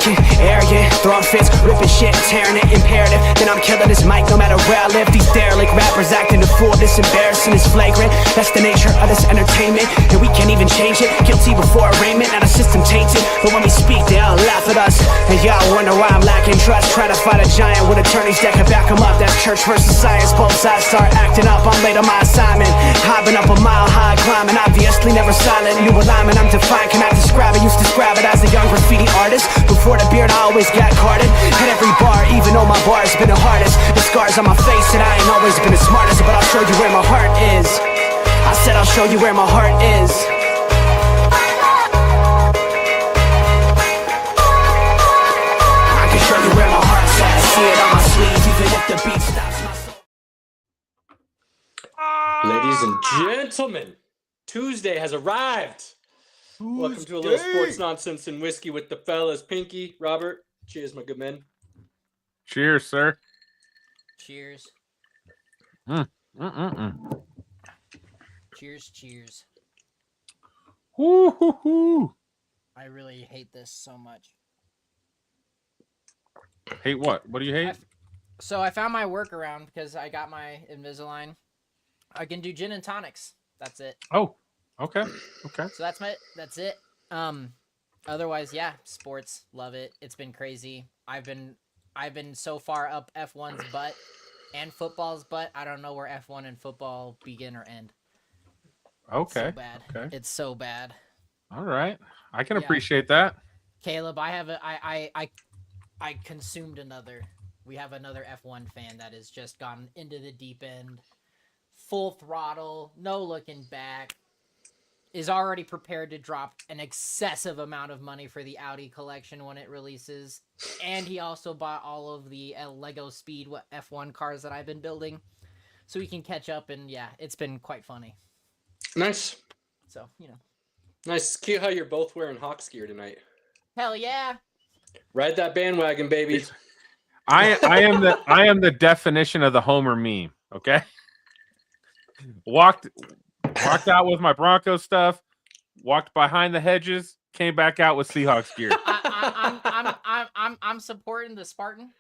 Arrogant, arrogant, throwing fits, ripping shit, tearing it, imperative. Then I'm killing this mic no matter where I live. These derelict rappers acting a fool, this embarrassing, is flagrant. That's the nature of this entertainment, and we can't even change it. Guilty before arraignment, now the system tainted. But when we speak, they all laugh at us. And y'all wonder why I'm lacking trust. Try to fight a giant with attorneys that can back them up. That's church versus science, both sides start acting up. I'm late on my assignment, hopping up a mile high, climbing, obviously never silent. New alignment, I'm defined, cannot describe it. Used to describe it as a young graffiti artist. Before the beard, I always got carded. Hit every bar, even though my bar's been the hardest. The scars on my face said I ain't always been the smartest, but I'll show you where my heart is. I said I'll show you where my heart is. I can show you where my heart's at. See it on my sleeve, even if the beat stops my soul. Ladies and gentlemen, Tuesday has arrived. Welcome to a little sports nonsense and whiskey with the fellas. Pinky, Robert, cheers, my good men. Cheers, sir. Cheers. Cheers. Woo-hoo-hoo. I really hate this so much. Hate what? What do you hate? So I found my workaround because I got my Invisalign. I can do gin and tonics. That's it. Oh, okay. So that's it. Otherwise, yeah, sports, love it. It's been crazy. I've been so far up F1's butt and football's butt. I don't know where F1 and football begin or end. Okay. It's so bad. Okay. It's so bad. All right. I can appreciate that. Caleb, I consumed another. We have another F1 fan that has just gone into the deep end, full throttle, no looking back, is already prepared to drop an excessive amount of money for the Audi collection when it releases. And he also bought all of the Lego Speed F1 cars that I've been building so he can catch up. And yeah, it's been quite funny. Nice. So, you know. Nice. Cute how you're both wearing Hawks gear tonight. Hell yeah. Ride that bandwagon, baby. I am the definition of the Homer meme. Okay. Walked out with my Broncos stuff. Walked behind the hedges. Came back out with Seahawks gear. I'm supporting the Spartan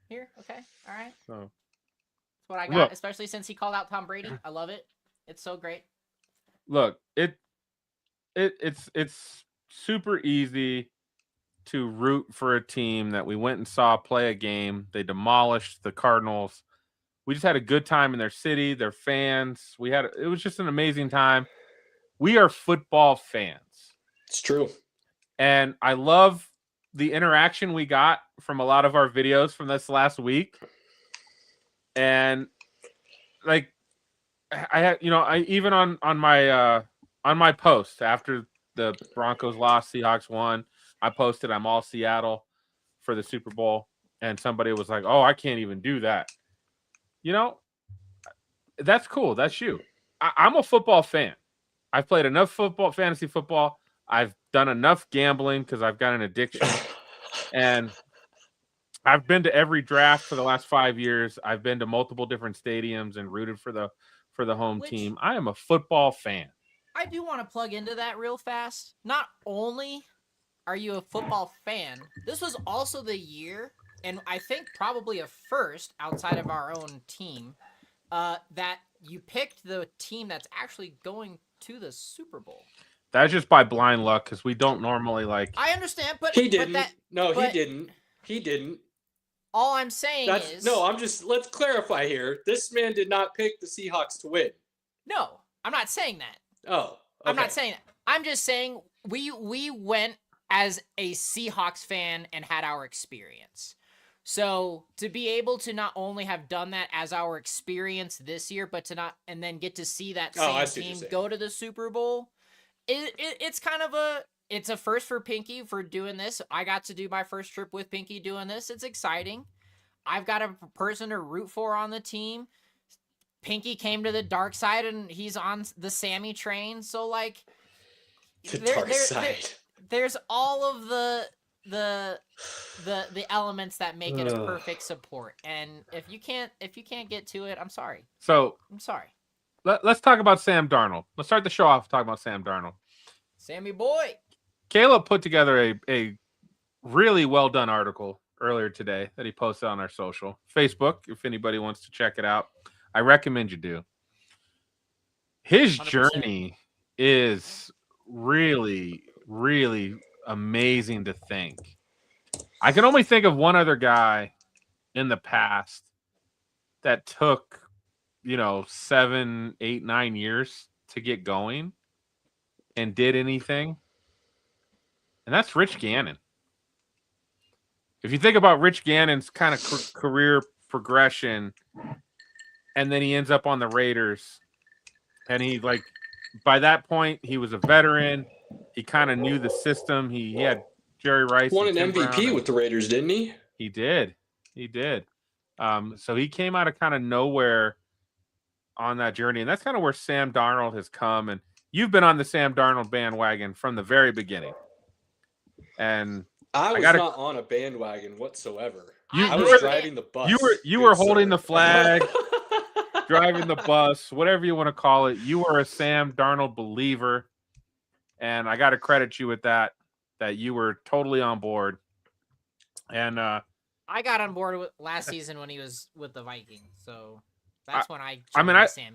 here. Okay. All right. So, That's what I got, look, especially since he called out Tom Brady. I love it. It's so great. look, it's super easy to root for a team that we went and saw play a game. They demolished the Cardinals. We just had a good time in their city, their fans. It was just an amazing time. We are football fans. It's true. And I love the interaction we got from a lot of our videos from this last week. And like I had, even on my post after the Broncos lost, Seahawks won, I posted I'm all Seattle for the Super Bowl, and somebody was like, "Oh, I can't even do that." That's cool. That's you. I'm a football fan. I've played enough fantasy football. I've done enough gambling because I've got an addiction, and I've been to every draft for the last 5 years. I've been to multiple different stadiums and rooted for the home team. I am a football fan. I do want to plug into that real fast. Not only are you a football fan, this was also the year, and I think probably a first outside of our own team, that you picked the team that's actually going to the Super Bowl. That's just by blind luck because we don't normally like. I understand, but he didn't. But he didn't. He didn't. All I'm saying is let's clarify here. This man did not pick the Seahawks to win. No, I'm not saying that. Oh, okay. I'm not saying that. I'm just saying we went as a Seahawks fan and had our experience. So to be able to not only have done that as our experience this year, but and then get to see that same team go to the Super Bowl, it's kind of it's a first for Pinky for doing this. I got to do my first trip with Pinky doing this. It's exciting. I've got a person to root for on the team. Pinky came to the dark side and he's on the Sammy train. So like dark side. There's all of the elements that make it a perfect support. And if you can't get to it, I'm sorry. I'm sorry. Let's talk about Sam Darnold. Let's start the show off talking about Sam Darnold. Sammy boy. Caleb put together a really well done article earlier today that he posted on our social Facebook. If anybody wants to check it out, I recommend you do. His 100%. journey is really, really amazing to think. I can only think of one other guy in the past that took, 7, 8, 9 years to get going and did anything. And that's Rich Gannon. If you think about Rich Gannon's kind of career progression, and then he ends up on the Raiders, and he by that point he was a veteran. He kind of knew the system. He had Jerry Rice. Won an MVP with the Raiders, didn't he? He did. So he came out of kind of nowhere on that journey, and that's kind of where Sam Darnold has come. And you've been on the Sam Darnold bandwagon from the very beginning. And I was not on a bandwagon whatsoever. I was driving the bus. You were holding the flag, driving the bus, whatever you want to call it. You were a Sam Darnold believer, and I got to credit you with that you were totally on board. And I got on board with last season when he was with the Vikings, so that's when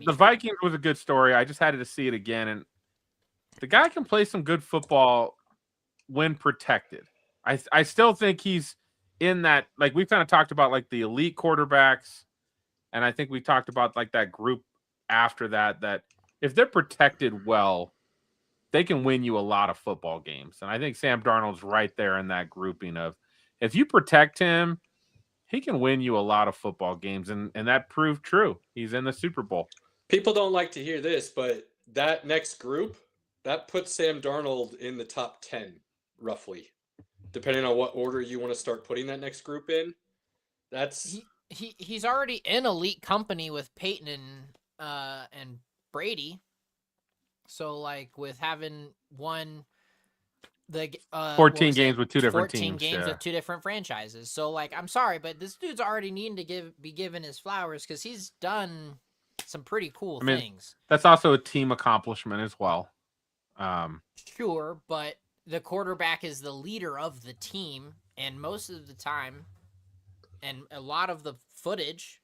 the Vikings was a good story. I just had to see it again, and the guy can play some good football when protected. I still think he's in that, we've kind of talked about the elite quarterbacks, and I think we talked about that group after that if they're protected well, they can win you a lot of football games. And I think Sam Darnold's right there in that grouping of, if you protect him, he can win you a lot of football games, and that proved true. He's in the Super Bowl. People don't like to hear this, but that next group, that puts Sam Darnold in the top 10, roughly. Depending on what order you want to start putting that next group in. That's he's already in elite company with Peyton and Brady. So with having won the 14 games with two different 14 teams. games with two different franchises. So I'm sorry, but this dude's already needing to be given his flowers because he's done some pretty cool things. That's also a team accomplishment as well. Sure, but the quarterback is the leader of the team, and most of the time, and a lot of the footage,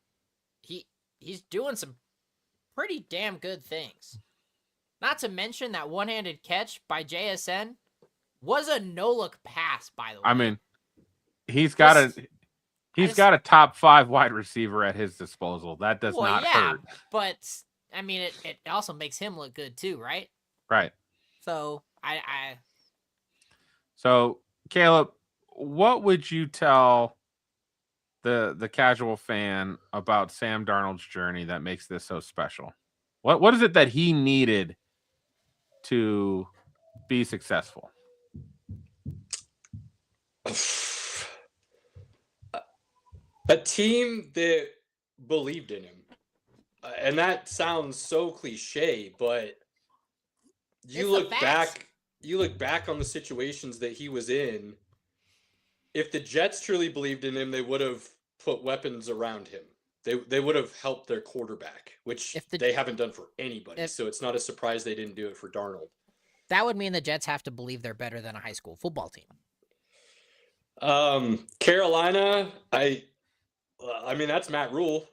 he's doing some pretty damn good things. Not to mention that one-handed catch by JSN was a no-look pass, by the way. I mean, he's got a top 5 wide receiver at his disposal. That does not hurt. But I mean, it also makes him look good too, right? Right. So So, Caleb, what would you tell the casual fan about Sam Darnold's journey that makes this so special? What is it that he needed to be successful? A team that believed in him. And that sounds so cliche, but you look back on the situations that he was in. If the Jets truly believed in him, they would have put weapons around him. They would have helped their quarterback, which they haven't done for anybody. So it's not a surprise they didn't do it for Darnold. That would mean the Jets have to believe they're better than a high school football team. Carolina, I mean, that's Matt Rule.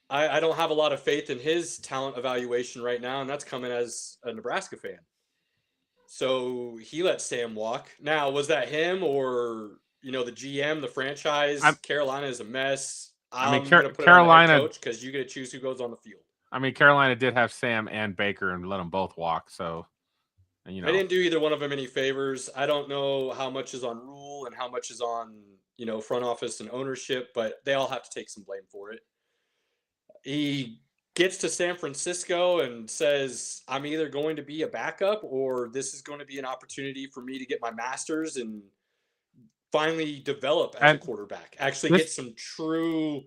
I don't have a lot of faith in his talent evaluation right now, and that's coming as a Nebraska fan. So he let Sam walk. Now, was that him or, the GM, the franchise? Carolina is a mess. I'm going to put Carolina it on the coach because you get to choose who goes on the field. I mean, Carolina did have Sam and Baker and let them both walk. So, I didn't do either one of them any favors. I don't know how much is on Rule and how much is on, front office and ownership, but they all have to take some blame for it. He gets to San Francisco and says, I'm either going to be a backup or this is going to be an opportunity for me to get my master's and finally develop as a quarterback, actually get some true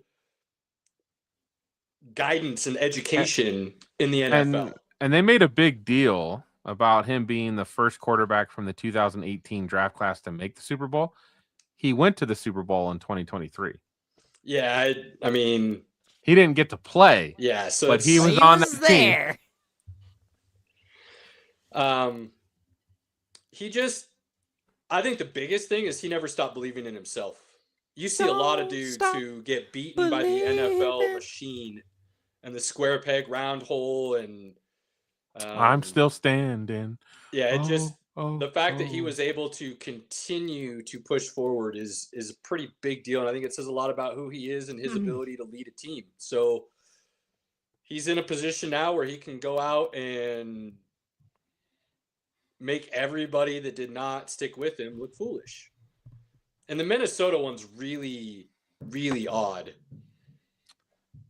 guidance and education in the NFL. And they made a big deal about him being the first quarterback from the 2018 draft class to make the Super Bowl. He went to the Super Bowl in 2023. Yeah, I mean, he didn't get to play. Yeah, so but he was on that team. He just I think the biggest thing is he never stopped believing in himself. You see a lot of dudes who get beaten by the NFL machine and the square peg round hole, and I'm still standing. yeah, it just the fact that he oh. was able to continue to push forward is a pretty big deal, and I think it says a lot about who he is and his ability to lead a team. So he's in a position now where he can go out and make everybody that did not stick with him look foolish. And the Minnesota one's really, really odd.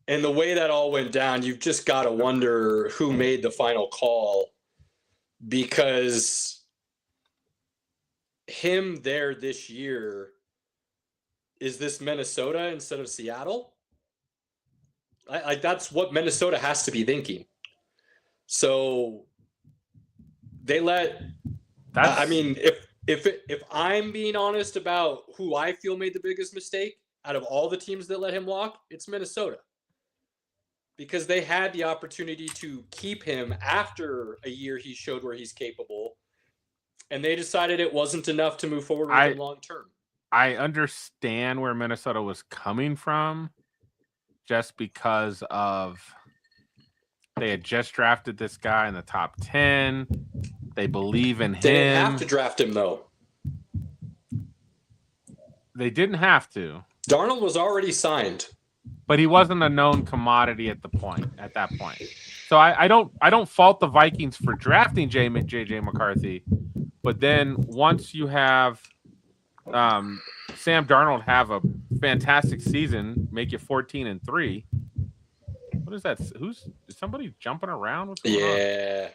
And the way that all went down, you've just got to wonder who made the final call, because him there this year, is this Minnesota instead of Seattle? Like that's what Minnesota has to be thinking. So they let. I mean, if I'm being honest about who I feel made the biggest mistake out of all the teams that let him walk, it's Minnesota. Because they had the opportunity to keep him after a year he showed where he's capable, and they decided it wasn't enough to move forward with him long term. I understand where Minnesota was coming from, just because of they had just drafted this guy in the top 10. They believe in him. They didn't have to draft him, though. They didn't have to. Darnold was already signed. But he wasn't a known commodity at that point. So I don't fault the Vikings for drafting JJ McCarthy, but then once you have Sam Darnold have a fantastic season, make you 14-3. What is that? Is somebody jumping around? What's going on?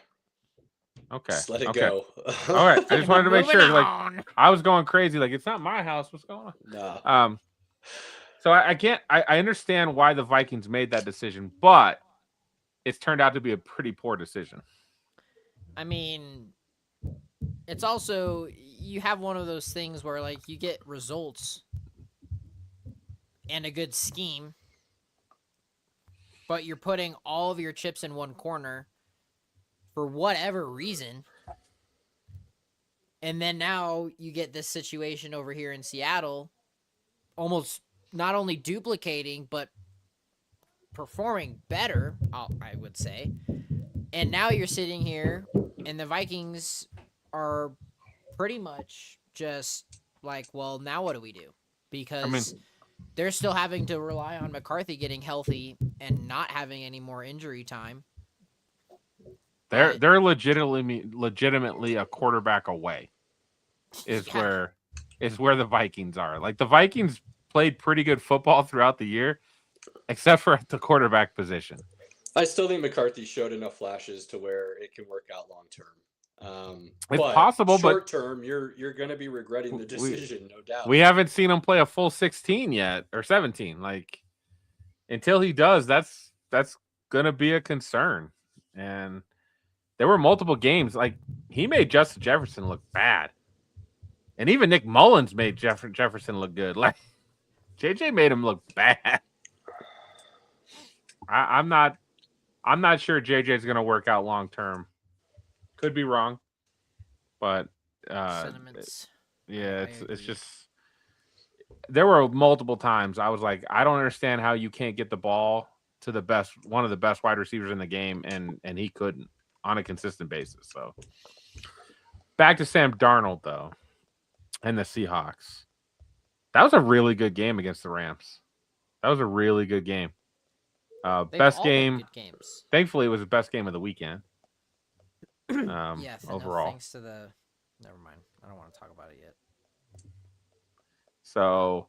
Okay. Just let it go. All right. I just wanted to make sure. Like I was going crazy. Like it's not my house. What's going on? No. So I understand why the Vikings made that decision, but it's turned out to be a pretty poor decision. I mean, it's also, you have one of those things where like you get results and a good scheme, but you're putting all of your chips in one corner for whatever reason. And then now you get this situation over here in Seattle, almost not only duplicating, but performing better, I would say. And now you're sitting here, and the Vikings are pretty much just like, well, now what do we do? Because they're still having to rely on McCarthy getting healthy and not having any more injury time. They're legitimately a quarterback away. Is where the Vikings are. Like the Vikings played pretty good football throughout the year, except for at the quarterback position. I still think McCarthy showed enough flashes to where it can work out long term. It's possible, but short term, you're going to be regretting the decision, no doubt. We haven't seen him play a full 16 yet, or 17. Like until he does, that's going to be a concern. And there were multiple games. Like he made Justin Jefferson look bad, and even Nick Mullins made Jefferson look good. Like JJ made him look bad. I'm not sure JJ is going to work out long term. Could be wrong, but sentiments. Yeah, it's just there were multiple times I was like, I don't understand how you can't get the ball to one of the best wide receivers in the game, and he couldn't on a consistent basis. So back to Sam Darnold though, and the Seahawks. That was a really good game against the Rams. That was a really good game. Best game. Good games. Thankfully, it was the best game of the weekend. Yeah. Overall. Thanks to the. Never mind. I don't want to talk about it yet. So,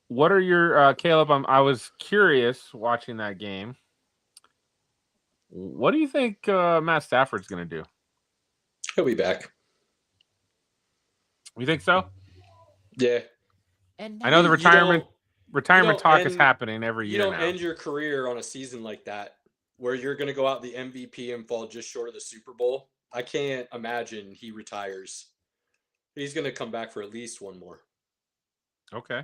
what are your Caleb? I was curious watching that game. What do you think Matt Stafford's going to do? He'll be back. You think so? Yeah. And I know the retirement talk is happening every year. You don't now. end your career on a season like that where you're going to go out the MVP and fall just short of the Super Bowl. I can't imagine he retires. He's going to come back for at least one more. Okay.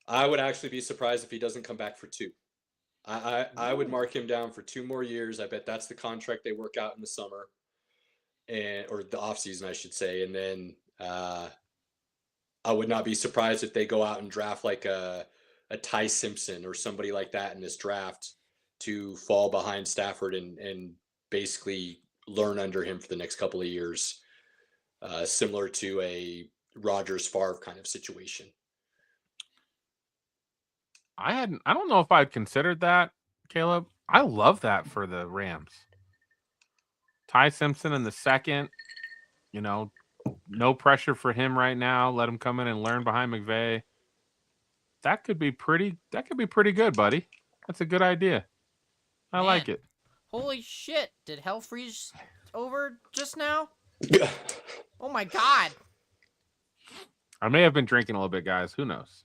I would actually be surprised if he doesn't come back for two. I would mark him down for 2 more years. I bet that's the contract they work out in the summer or the off season, I should say. And then I would not be surprised if they go out and draft like a Ty Simpson or somebody like that in this draft to fall behind Stafford and basically learn under him for the next couple of years, similar to a Rodgers Favre kind of situation. I don't know if I'd considered that, Caleb. I love that for the Rams. Ty Simpson in the second, no pressure for him right now. Let him come in and learn behind McVay. That could be pretty good, buddy. That's a good idea. I like it. Holy shit. Did hell freeze over just now? Oh my God. I may have been drinking a little bit, guys. Who knows?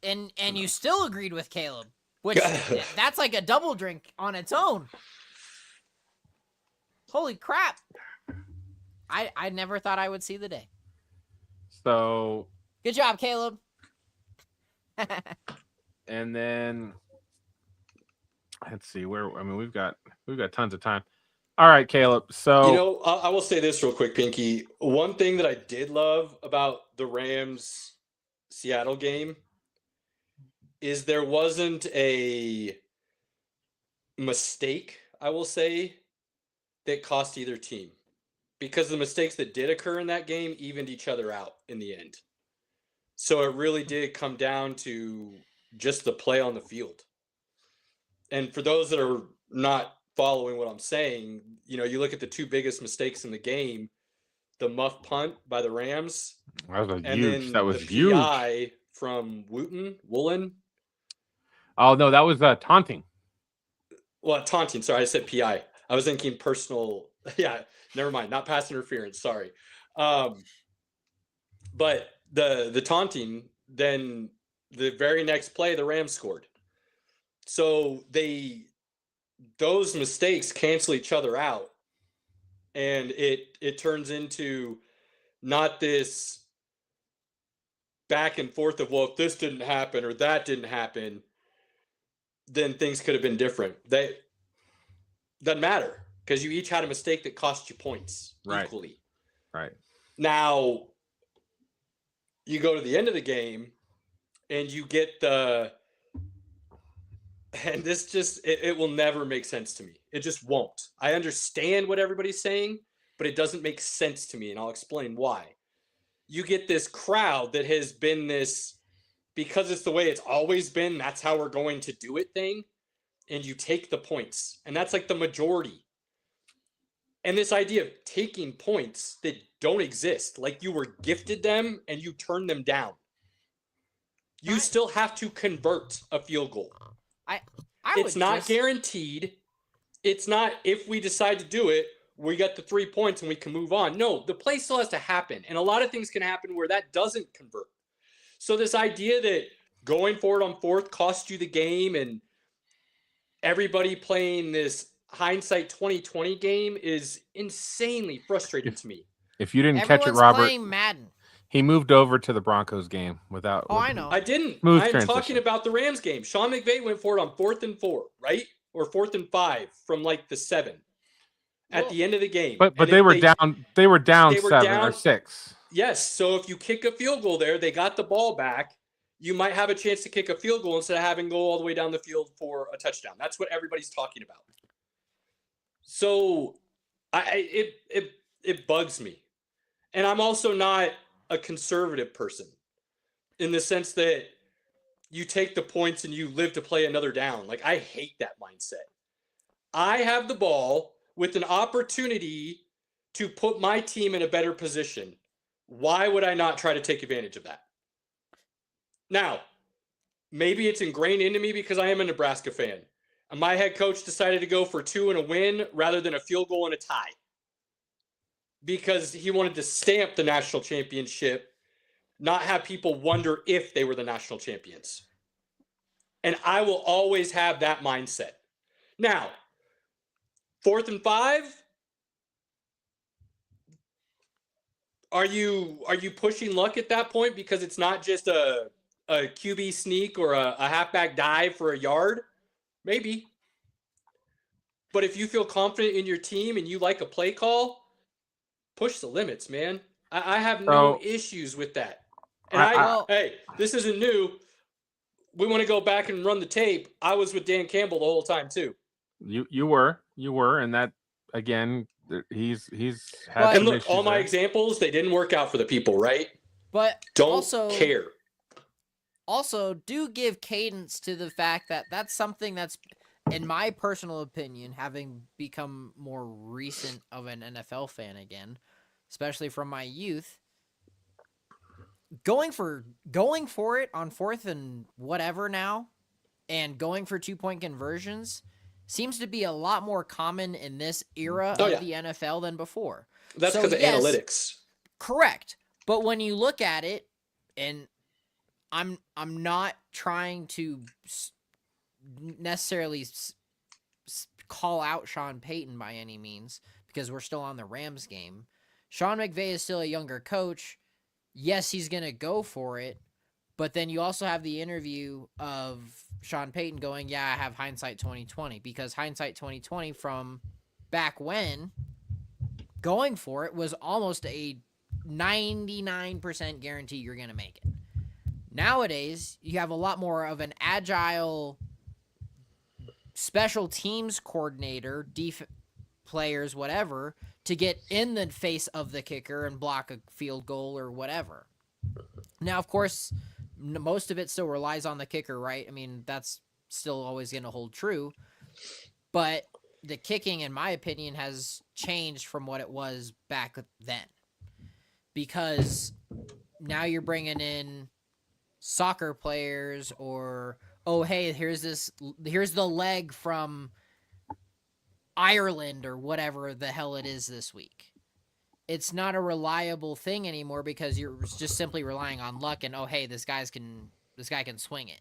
And you still agreed with Caleb, which that's like a double drink on its own. Holy crap. I never thought I would see the day. So good job, Caleb. And then let's see we've got tons of time. All right, Caleb. So I will say this real quick, Pinky. One thing that I did love about the Rams Seattle game is there wasn't a mistake, I will say, that cost either team. Because the mistakes that did occur in that game evened each other out in the end. So it really did come down to just the play on the field. And for those that are not following what I'm saying, you look at the two biggest mistakes in the game, the muff punt by the Rams. That was huge. PI from Woolen. Oh, no, that was taunting. Well, taunting. Sorry, I said PI. I was thinking personal. Yeah, never mind. Not pass interference. Sorry. But the taunting, then the very next play, the Rams scored. So those mistakes cancel each other out. And it turns into not this back and forth of, well, if this didn't happen or that didn't happen, then things could have been different. That doesn't matter because you each had a mistake that cost you points equally. Right. Now, you go to the end of the game and you get and this just, it will never make sense to me. It just won't. I understand what everybody's saying, but it doesn't make sense to me, and I'll explain why. You get this crowd that has been this, because it's the way it's always been, that's how we're going to do it thing, and you take the points. And that's like the majority. And this idea of taking points that don't exist, like you were gifted them and you turn them down. You still have to convert a field goal. It's not guaranteed. It's not if we decide to do it, we got the 3 points and we can move on. No, the play still has to happen. And a lot of things can happen where that doesn't convert. So this idea that going forward on fourth cost you the game and everybody playing this hindsight 2020 game is insanely frustrating to me. If you didn't catch it, Robert, playing Madden. He moved over to the Broncos game without. Oh, I know. I didn't. I'm talking about the Rams game. Sean McVay went for it on 4th and 4, right? Or 4th and 5 from like the 7 at the end of the game. But they were down. They were down 7 or 6. Yes. So if you kick a field goal there, they got the ball back. You might have a chance to kick a field goal instead of having to go all the way down the field for a touchdown. That's what everybody's talking about. So it bugs me. And I'm also not a conservative person in the sense that you take the points and you live to play another down. Like, I hate that mindset. I have the ball with an opportunity to put my team in a better position. Why would I not try to take advantage of that? Now, maybe it's ingrained into me because I am a Nebraska fan. And my head coach decided to go for 2 and a win rather than a field goal and a tie, because he wanted to stamp the national championship, not have people wonder if they were the national champions. And I will always have that mindset. Now, 4th and 5, are you pushing luck at that point because it's not just a QB sneak or a halfback dive for a yard? Maybe. But if you feel confident in your team and you like a play call, push the limits, man. I have no issues with that. And hey, this isn't new. We want to go back and run the tape. I was with Dan Campbell the whole time too. You were, and that again, he's had. And look, all my examples, they didn't work out for the people, right? But don't also care. Also, do give cadence to the fact that that's something that's, in my personal opinion, having become more recent of an NFL fan again, especially from my youth, going for it on 4th and whatever now, and going for 2-point conversions seems to be a lot more common in this era of the NFL than before. That's because of analytics. Correct. But when you look at it, and I'm not trying to necessarily call out Sean Payton by any means, because we're still on the Rams game. Sean McVay is still a younger coach. Yes, he's going to go for it. But then you also have the interview of Sean Payton going, yeah, I have hindsight 2020, because hindsight 2020 from back when, going for it was almost a 99% guarantee you're going to make it. Nowadays, you have a lot more of an agile special teams coordinator, players, whatever, to get in the face of the kicker and block a field goal or whatever. Now, of course, most of it still relies on the kicker, right? I mean, that's still always going to hold true. But the kicking, in my opinion, has changed from what it was back then. Because now you're bringing in soccer players, or, oh, hey, here's the leg from Ireland or whatever the hell it is this week. It's not a reliable thing anymore, because you're just simply relying on luck and, oh, hey, this guy can swing it.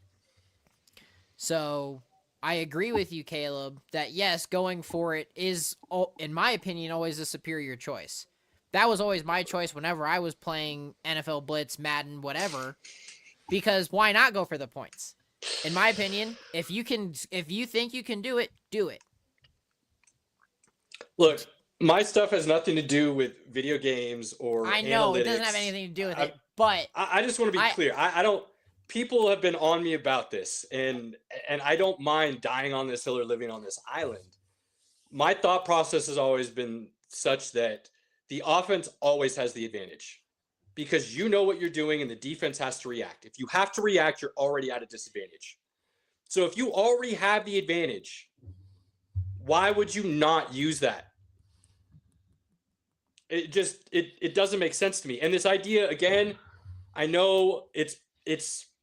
So I agree with you, Caleb, that yes, going for it is, in my opinion, always a superior choice. That was always my choice whenever I was playing NFL Blitz, Madden, whatever, because why not go for the points? In my opinion, if you think you can do it, do it. Look, my stuff has nothing to do with video games or I know analytics. It doesn't have anything to do with it, but I just want to be clear. I don't. People have been on me about this, and I don't mind dying on this hill or living on this island. My thought process has always been such that the offense always has the advantage, because you know what you're doing and the defense has to react. If you have to react, you're already at a disadvantage. So if you already have the advantage, why would you not use that? It just it doesn't make sense to me. And this idea, again, I know it's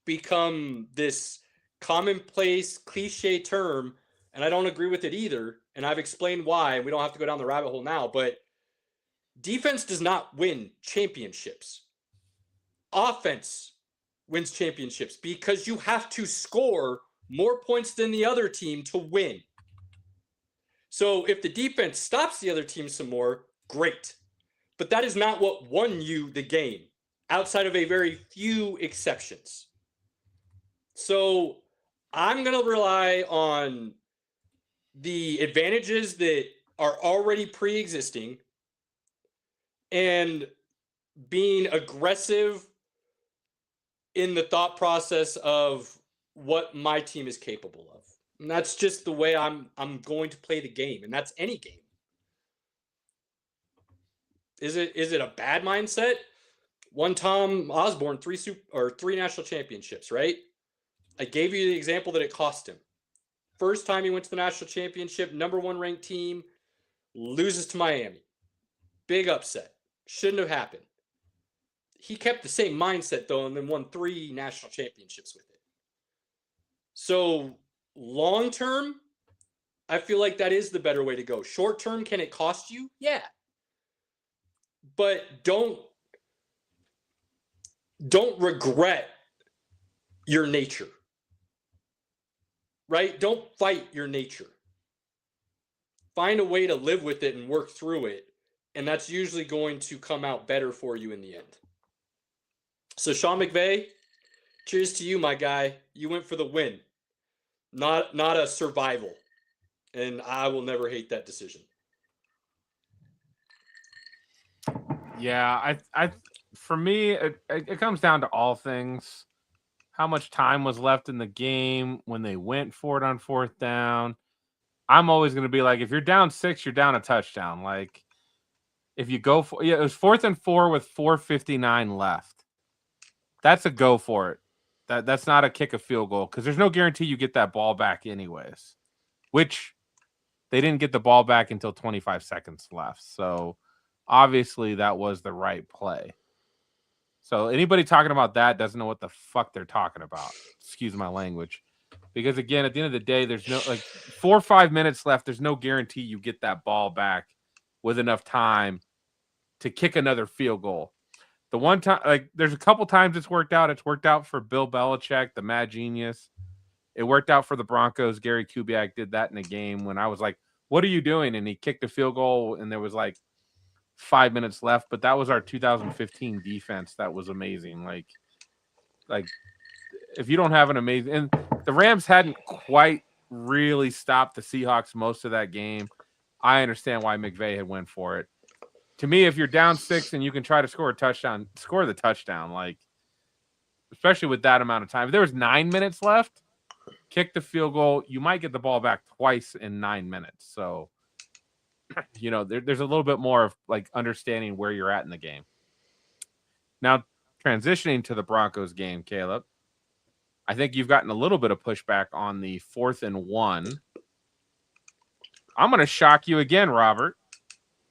become this commonplace cliche term, and I don't agree with it either. And I've explained why, and we don't have to go down the rabbit hole now, but defense does not win championships. Offense wins championships, because you have to score more points than the other team to win. So if the defense stops the other team some more, great. But that is not what won you the game, outside of a very few exceptions. So I'm going to rely on the advantages that are already pre-existing and being aggressive in the thought process of what my team is capable of. And that's just the way I'm going to play the game, and that's any game. Is it a bad mindset? One Tom Osborne, three national championships, right? I gave you the example that it cost him. First time he went to the national championship, number 1 ranked team, loses to Miami. Big upset. Shouldn't have happened. He kept the same mindset, though, and then won 3 national championships with it. So long term, I feel like that is the better way to go. Short term, can it cost you? Yeah. But don't regret your nature. Right? Don't fight your nature. Find a way to live with it and work through it. And that's usually going to come out better for you in the end. So Sean McVay, cheers to you, my guy. You went for the win, not a survival. And I will never hate that decision. Yeah, I for me, it comes down to all things. How much time was left in the game when they went for it on fourth down? I'm always going to be like, if you're down 6, you're down a touchdown. Like, if you go for it was 4th and 4 with 4:59 left. That's a go for it. That's not a kick a field goal because there's no guarantee you get that ball back anyways. Which they didn't get the ball back until 25 seconds left. So obviously that was the right play. So anybody talking about that doesn't know what the fuck they're talking about. Excuse my language. Because again, at the end of the day, there's no 4 or 5 minutes left. There's no guarantee you get that ball back with enough time to kick another field goal. The one time, there's a couple times it's worked out. It's worked out for Bill Belichick, the mad genius. It worked out for the Broncos. Gary Kubiak did that in a game when I was like, what are you doing? And he kicked a field goal and there was 5 minutes left, but that was our 2015 defense. That was amazing. Like if you don't have an amazing, and the Rams hadn't quite really stopped the Seahawks most of that game. I understand why McVay had went for it. To me, if you're down 6 and you can try to score a touchdown, score the touchdown. Especially with that amount of time. If there was 9 minutes left, kick the field goal. You might get the ball back twice in 9 minutes. So, there's a little bit more of understanding where you're at in the game. Now, transitioning to the Broncos game, Caleb, I think you've gotten a little bit of pushback on the 4th and 1. I'm going to shock you again, Robert.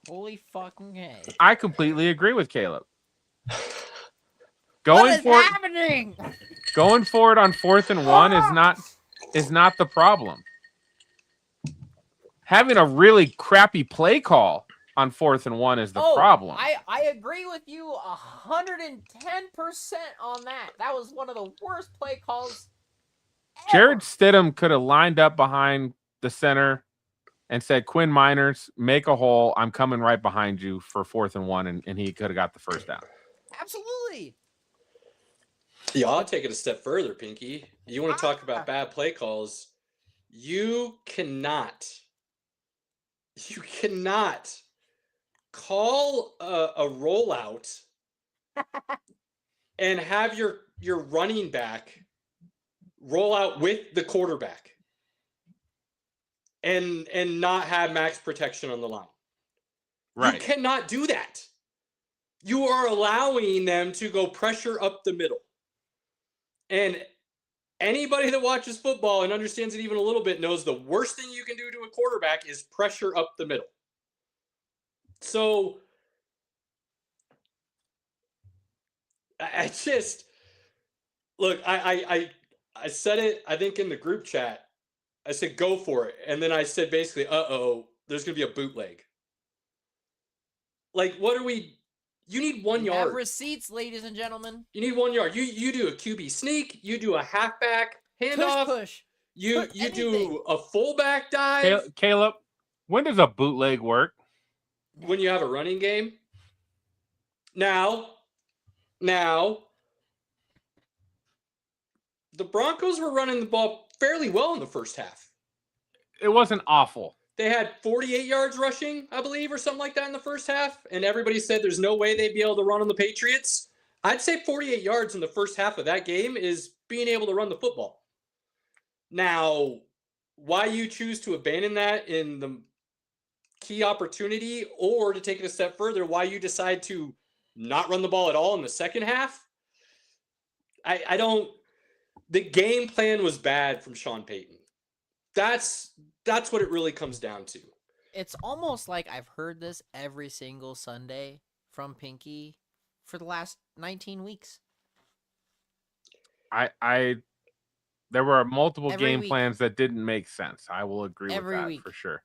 Holy fucking hey. I completely agree with Caleb. What is happening? Going for it on 4th and 1 is not the problem. Having a really crappy play call on 4th and 1 is the problem. I agree with you 110% on that. That was one of the worst play calls ever. Jared Stidham could have lined up behind the center and said, Quinn Miners, make a hole. I'm coming right behind you for 4th and 1, and he could have got the first down. Absolutely. Yeah, I'll take it a step further, Pinky. You want to talk about bad play calls? You cannot call a rollout and have your running back roll out with the quarterback and not have max protection on the line. Right. You cannot do that. You are allowing them to go pressure up the middle. And anybody that watches football and understands it even a little bit knows the worst thing you can do to a quarterback is pressure up the middle. So I just look, I said it, I think in the group chat. I said, go for it. And then I said, basically, there's going to be a bootleg. What are we? You need 1 yard. Have receipts, ladies and gentlemen. You need 1 yard. You do a QB sneak. You do a halfback handoff. Push. You do a fullback dive. Caleb, when does a bootleg work? When you have a running game. Now, the Broncos were running the ball fairly well in the first half. It wasn't awful. They had 48 yards rushing, I believe, or something like that in the first half. And everybody said there's no way they'd be able to run on the Patriots. I'd say 48 yards in the first half of that game is being able to run the football. Now, why you choose to abandon that in the key opportunity or to take it a step further, why you decide to not run the ball at all in the second half, I don't... The game plan was bad from Sean Payton. That's what it really comes down to. It's almost like I've heard this every single Sunday from Pinky for the last 19 weeks. There were multiple game plans that didn't make sense. I will agree with that for sure.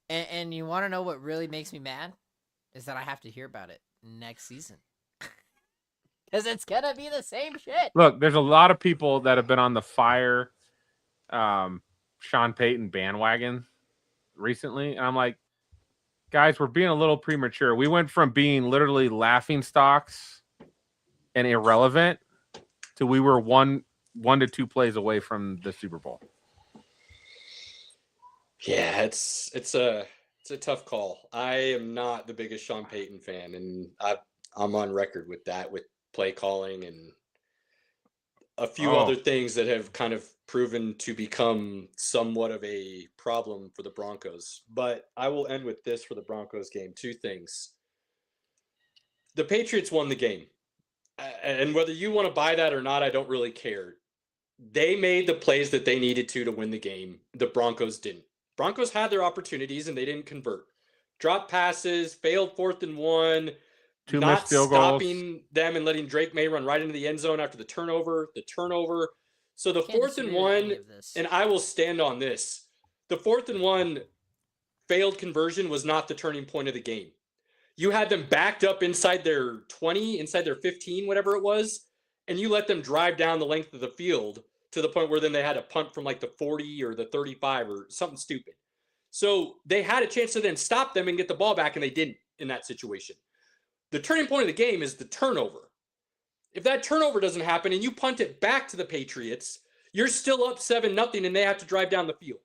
And you want to know what really makes me mad? Is that I have to hear about it next season. Because it's going to be the same shit. Look, there's a lot of people that have been on the fire Sean Payton bandwagon recently. And I'm like, guys, we're being a little premature. We went from being literally laughing stocks and irrelevant to we were one to two plays away from the Super Bowl. Yeah, it's a tough call. I am not the biggest Sean Payton fan, and I'm on record with that, with play calling and a few other things that have kind of proven to become somewhat of a problem for the Broncos. But I will end with this for the Broncos game. 2 things. The Patriots won the game. And whether you want to buy that or not, I don't really care. They made the plays that they needed to win the game. The Broncos didn't. Broncos had their opportunities and they didn't convert. Drop passes, failed 4th and 1, 2 not missed field goals. stopping them and letting Drake May run right into the end zone after the turnover. So the Can't 4th and disagree with any 1, of this. and I will stand on this. The 4th and 1 failed conversion was not the turning point of the game. You had them backed up inside their 20, inside their 15, whatever it was, and you let them drive down the length of the field to the point where then they had to punt from like the 40 or the 35 or something stupid. So they had a chance to then stop them and get the ball back, and they didn't in that situation. The turning point of the game is the turnover. If that turnover doesn't happen and you punt it back to the Patriots, you're still up 7-0 and they have to drive down the field.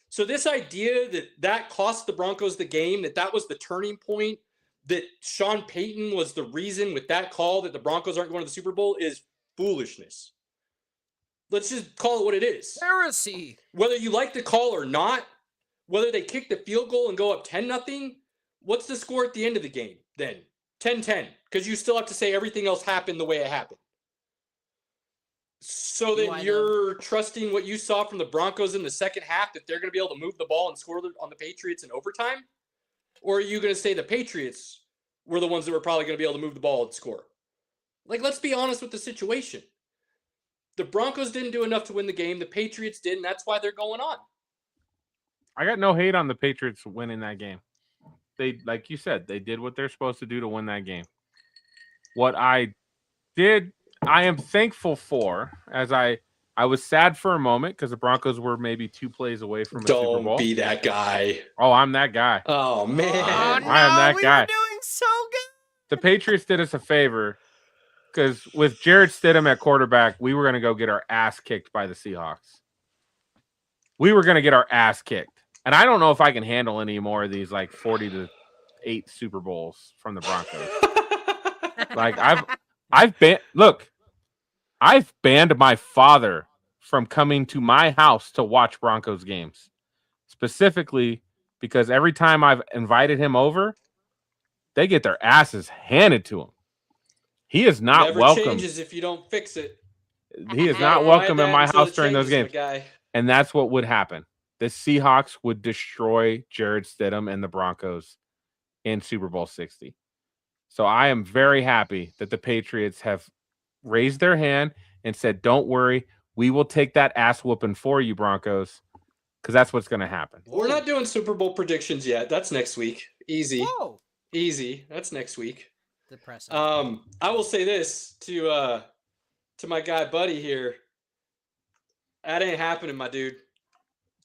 So this idea that cost the Broncos the game, that was the turning point, that Sean Payton was the reason with that call that the Broncos aren't going to the Super Bowl is foolishness. Let's just call it what it is. Heresy. Whether you like the call or not, whether they kick the field goal and go up 10-0, what's the score at the end of the game then? 10-10, because you still have to say everything else happened the way it happened. So that you're trusting what you saw from the Broncos in the second half, that they're going to be able to move the ball and score on the Patriots in overtime? Or are you going to say the Patriots were the ones that were probably going to be able to move the ball and score? Like, let's be honest with the situation. The Broncos didn't do enough to win the game. The Patriots did, and that's why they're going on. I got no hate on the Patriots winning that game. They, like you said, they did what they're supposed to do to win that game. What I am thankful for, as I was sad for a moment because the Broncos were maybe 2 plays away from a Super Bowl. Don't be that guy. Oh, I'm that guy. Oh, man. Oh, no, I am that guy. We were doing so good. The Patriots did us a favor because with Jarrett Stidham at quarterback, we were going to go get our ass kicked by the Seahawks. We were going to get our ass kicked. And I don't know if I can handle any more of these like 40-8 Super Bowls from the Broncos. Like I've banned my father from coming to my house to watch Broncos games, specifically because every time I've invited him over, they get their asses handed to him. He is not Never welcome. changes if you don't fix it. He is not welcome in my house It during those changes, games. my guy. And that's what would happen. The Seahawks would destroy Jarrett Stidham and the Broncos in Super Bowl 60. So I am very happy that the Patriots have raised their hand and said, don't worry, we will take that ass whooping for you, Broncos, because that's what's going to happen. We're not doing Super Bowl predictions yet. That's next week. Easy. Whoa. Easy. That's next week. Depressing. I will say this to my guy Buddy here. That ain't happening, my dude.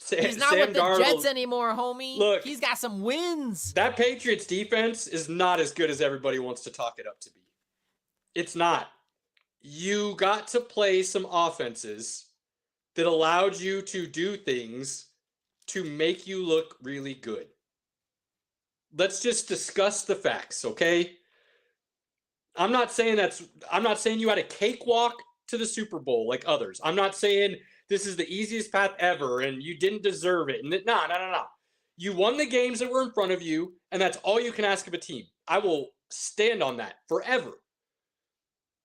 He's not with the Jets anymore, homie. Look, he's got some wins. That Patriots defense is not as good as everybody wants to talk it up to be. It's not. You got to play some offenses that allowed you to do things to make you look really good. Let's just discuss the facts, okay? I'm not saying you had a cakewalk to the Super Bowl like others. I'm not saying this is the easiest path ever and you didn't deserve it. No. You won the games that were in front of you, and that's all you can ask of a team. I will stand on that forever.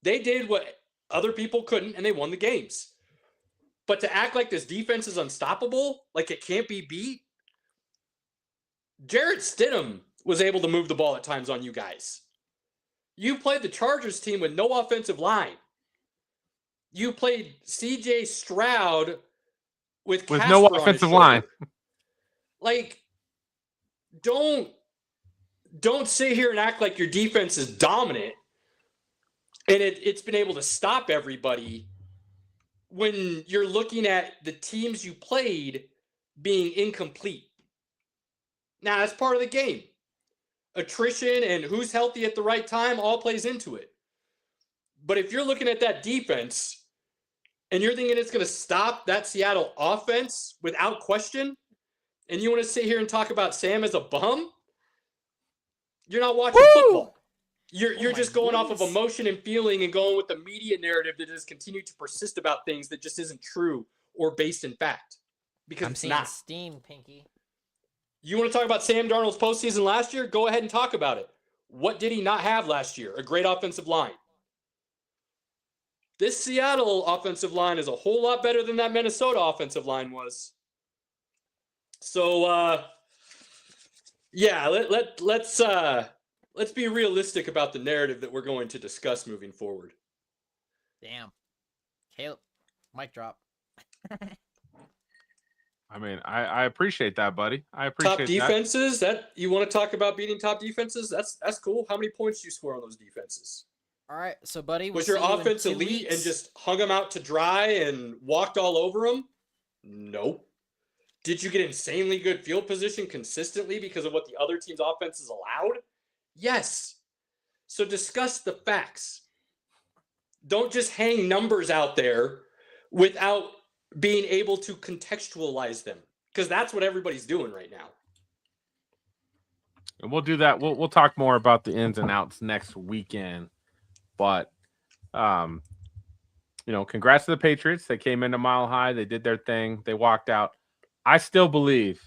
They did what other people couldn't, and they won the games. But to act like this defense is unstoppable, like it can't be beat, Jarrett Stidham was able to move the ball at times on you guys. You played the Chargers team with no offensive line. You played C.J. Stroud with no offensive line. Like, don't sit here and act like your defense is dominant and it's been able to stop everybody when you're looking at the teams you played being incomplete. Now, that's part of the game. Attrition and who's healthy at the right time all plays into it. But if you're looking at that defense and you're thinking it's going to stop that Seattle offense without question, and you want to sit here and talk about Sam as a bum, you're not watching football. You're just going off of emotion and feeling and going with the media narrative that has continued to persist about things that just isn't true or based in fact. Because I'm it's seeing not. steam, Pinky. You want to talk about Sam Darnold's postseason last year? Go ahead and talk about it. What did he not have last year? A great offensive line. This Seattle offensive line is a whole lot better than that Minnesota offensive line was. So, yeah, let's be realistic about the narrative that we're going to discuss moving forward. Damn. Caleb, mic drop. I mean, I appreciate that, buddy. I appreciate top defenses. That you want to talk about beating top defenses? That's cool. How many points do you score on those defenses? All right, so buddy, was your offense elite and just hung them out to dry and walked all over them? No. Did you get insanely good field position consistently because of what the other team's offenses allowed? Yes. So discuss the facts. Don't just hang numbers out there without being able to contextualize them, because that's what everybody's doing right now. And we'll do that. We'll talk more about the ins and outs next weekend. But, congrats to the Patriots. They came into Mile High. They did their thing. They walked out. I still believe,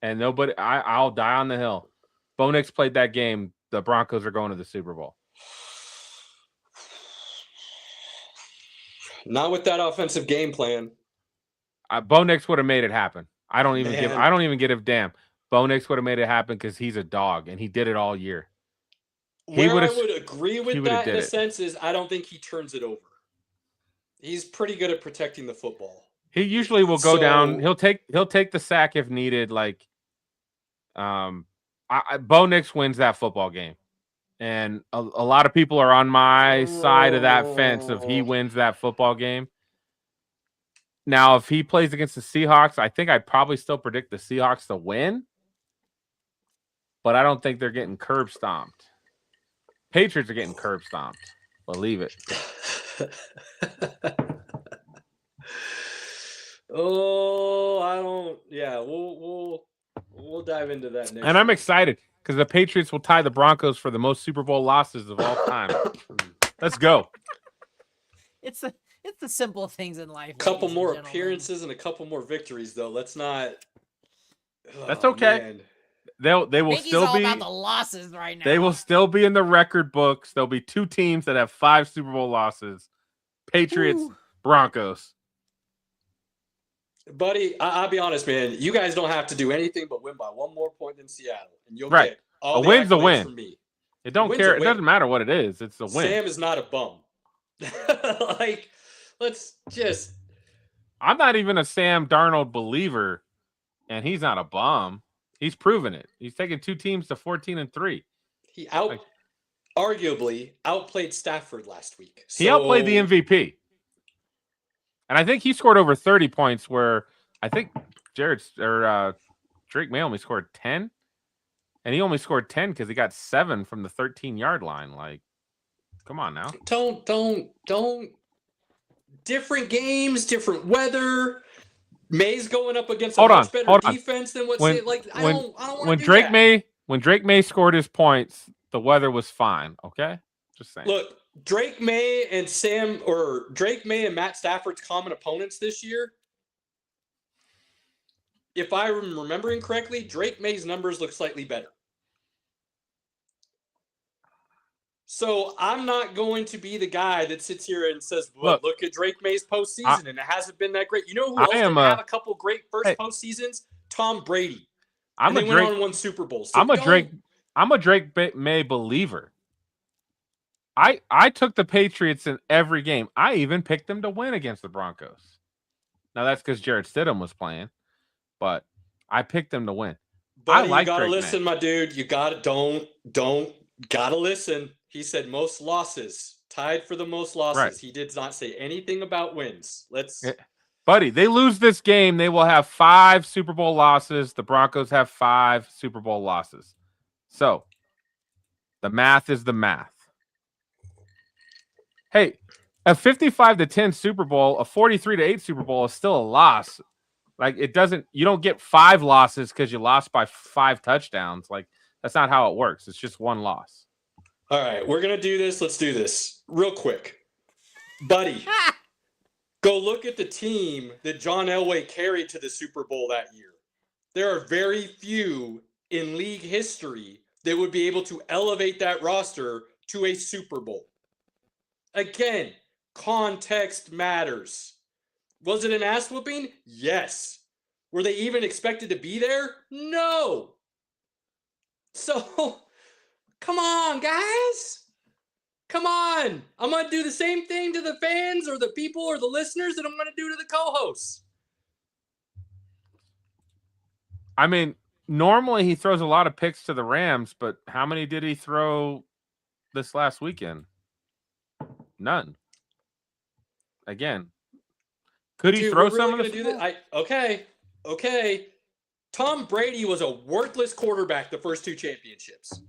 and I'll die on the hill. Bo Nix played that game. The Broncos are going to the Super Bowl. Not with that offensive game plan. Bo Nix would have made it happen. I don't even give a damn. Bo Nix would have made it happen because he's a dog and he did it all year. I would agree with that in a sense is I don't think he turns it over. He's pretty good at protecting the football. He usually will go down. He'll take the sack if needed. Like, Bo Nix wins that football game, and a lot of people are on my side of that fence if he wins that football game. Now, if he plays against the Seahawks, I think I'd probably still predict the Seahawks to win, but I don't think they're getting curb stomped. Patriots are getting curb stomped. Believe it. I don't. Yeah, we'll dive into that next. And I'm excited because the Patriots will tie the Broncos for the most Super Bowl losses of all time. Let's go. It's the simple things in life. Couple more appearances and a couple more victories, though. Let's not. That's okay. Man. They will still all be about the losses right now. They will still be in the record books. There'll be two teams that have 5 Super Bowl losses: Patriots, Broncos. Buddy, I'll be honest, man. You guys don't have to do anything but win by one more point than Seattle, and you'll get all a win's a win. from me. It don't care. It doesn't matter what it is. It's a win. Sam is not a bum. Let's just. I'm not even a Sam Darnold believer, and he's not a bum. He's proven it. He's taken 2 teams to 14-3. He arguably outplayed Stafford last week. He outplayed the MVP. And I think he scored over 30 points where I think Drake May only scored 10. And he only scored 10 because he got 7 from the 13-yard line. Like, come on now. Don't. Different games, different weather. May's going up against a much better defense than what's like. I don't want to do that. When Drake May scored his points, the weather was fine. Okay, just saying. Look, Drake May and Matt Stafford's common opponents this year. If I'm remembering correctly, Drake May's numbers look slightly better. So I'm not going to be the guy that sits here and says, look at Drake May's postseason, and it hasn't been that great. You know who else didn't have a couple great first postseasons? Tom Brady. Went on and won Super Bowls. So I'm a Drake May believer. I took the Patriots in every game. I even picked them to win against the Broncos. Now that's because Jarrett Stidham was playing, but I picked them to win. But you gotta listen, my dude. You gotta gotta listen. He said most losses, tied for the most losses. Right. He did not say anything about wins. Buddy, they lose this game, they will have 5 Super Bowl losses. The Broncos have 5 Super Bowl losses. So, the math is the math. Hey, a 55-10 Super Bowl, a 43-8 Super Bowl is still a loss. Like, you don't get 5 losses because you lost by 5 touchdowns. Like, that's not how it works. It's just one loss. All right, we're going to do this. Let's do this real quick. Buddy, go look at the team that John Elway carried to the Super Bowl that year. There are very few in league history that would be able to elevate that roster to a Super Bowl. Again, context matters. Was it an ass whooping? Yes. Were they even expected to be there? No. So, come on, guys. Come on. I'm going to do the same thing to the fans or the people or the listeners that I'm going to do to the co-hosts. I mean, normally he throws a lot of picks to the Rams, but how many did he throw this last weekend? None. Again, could he throw some of the? Do that? Okay. Tom Brady was a worthless quarterback the first 2 championships.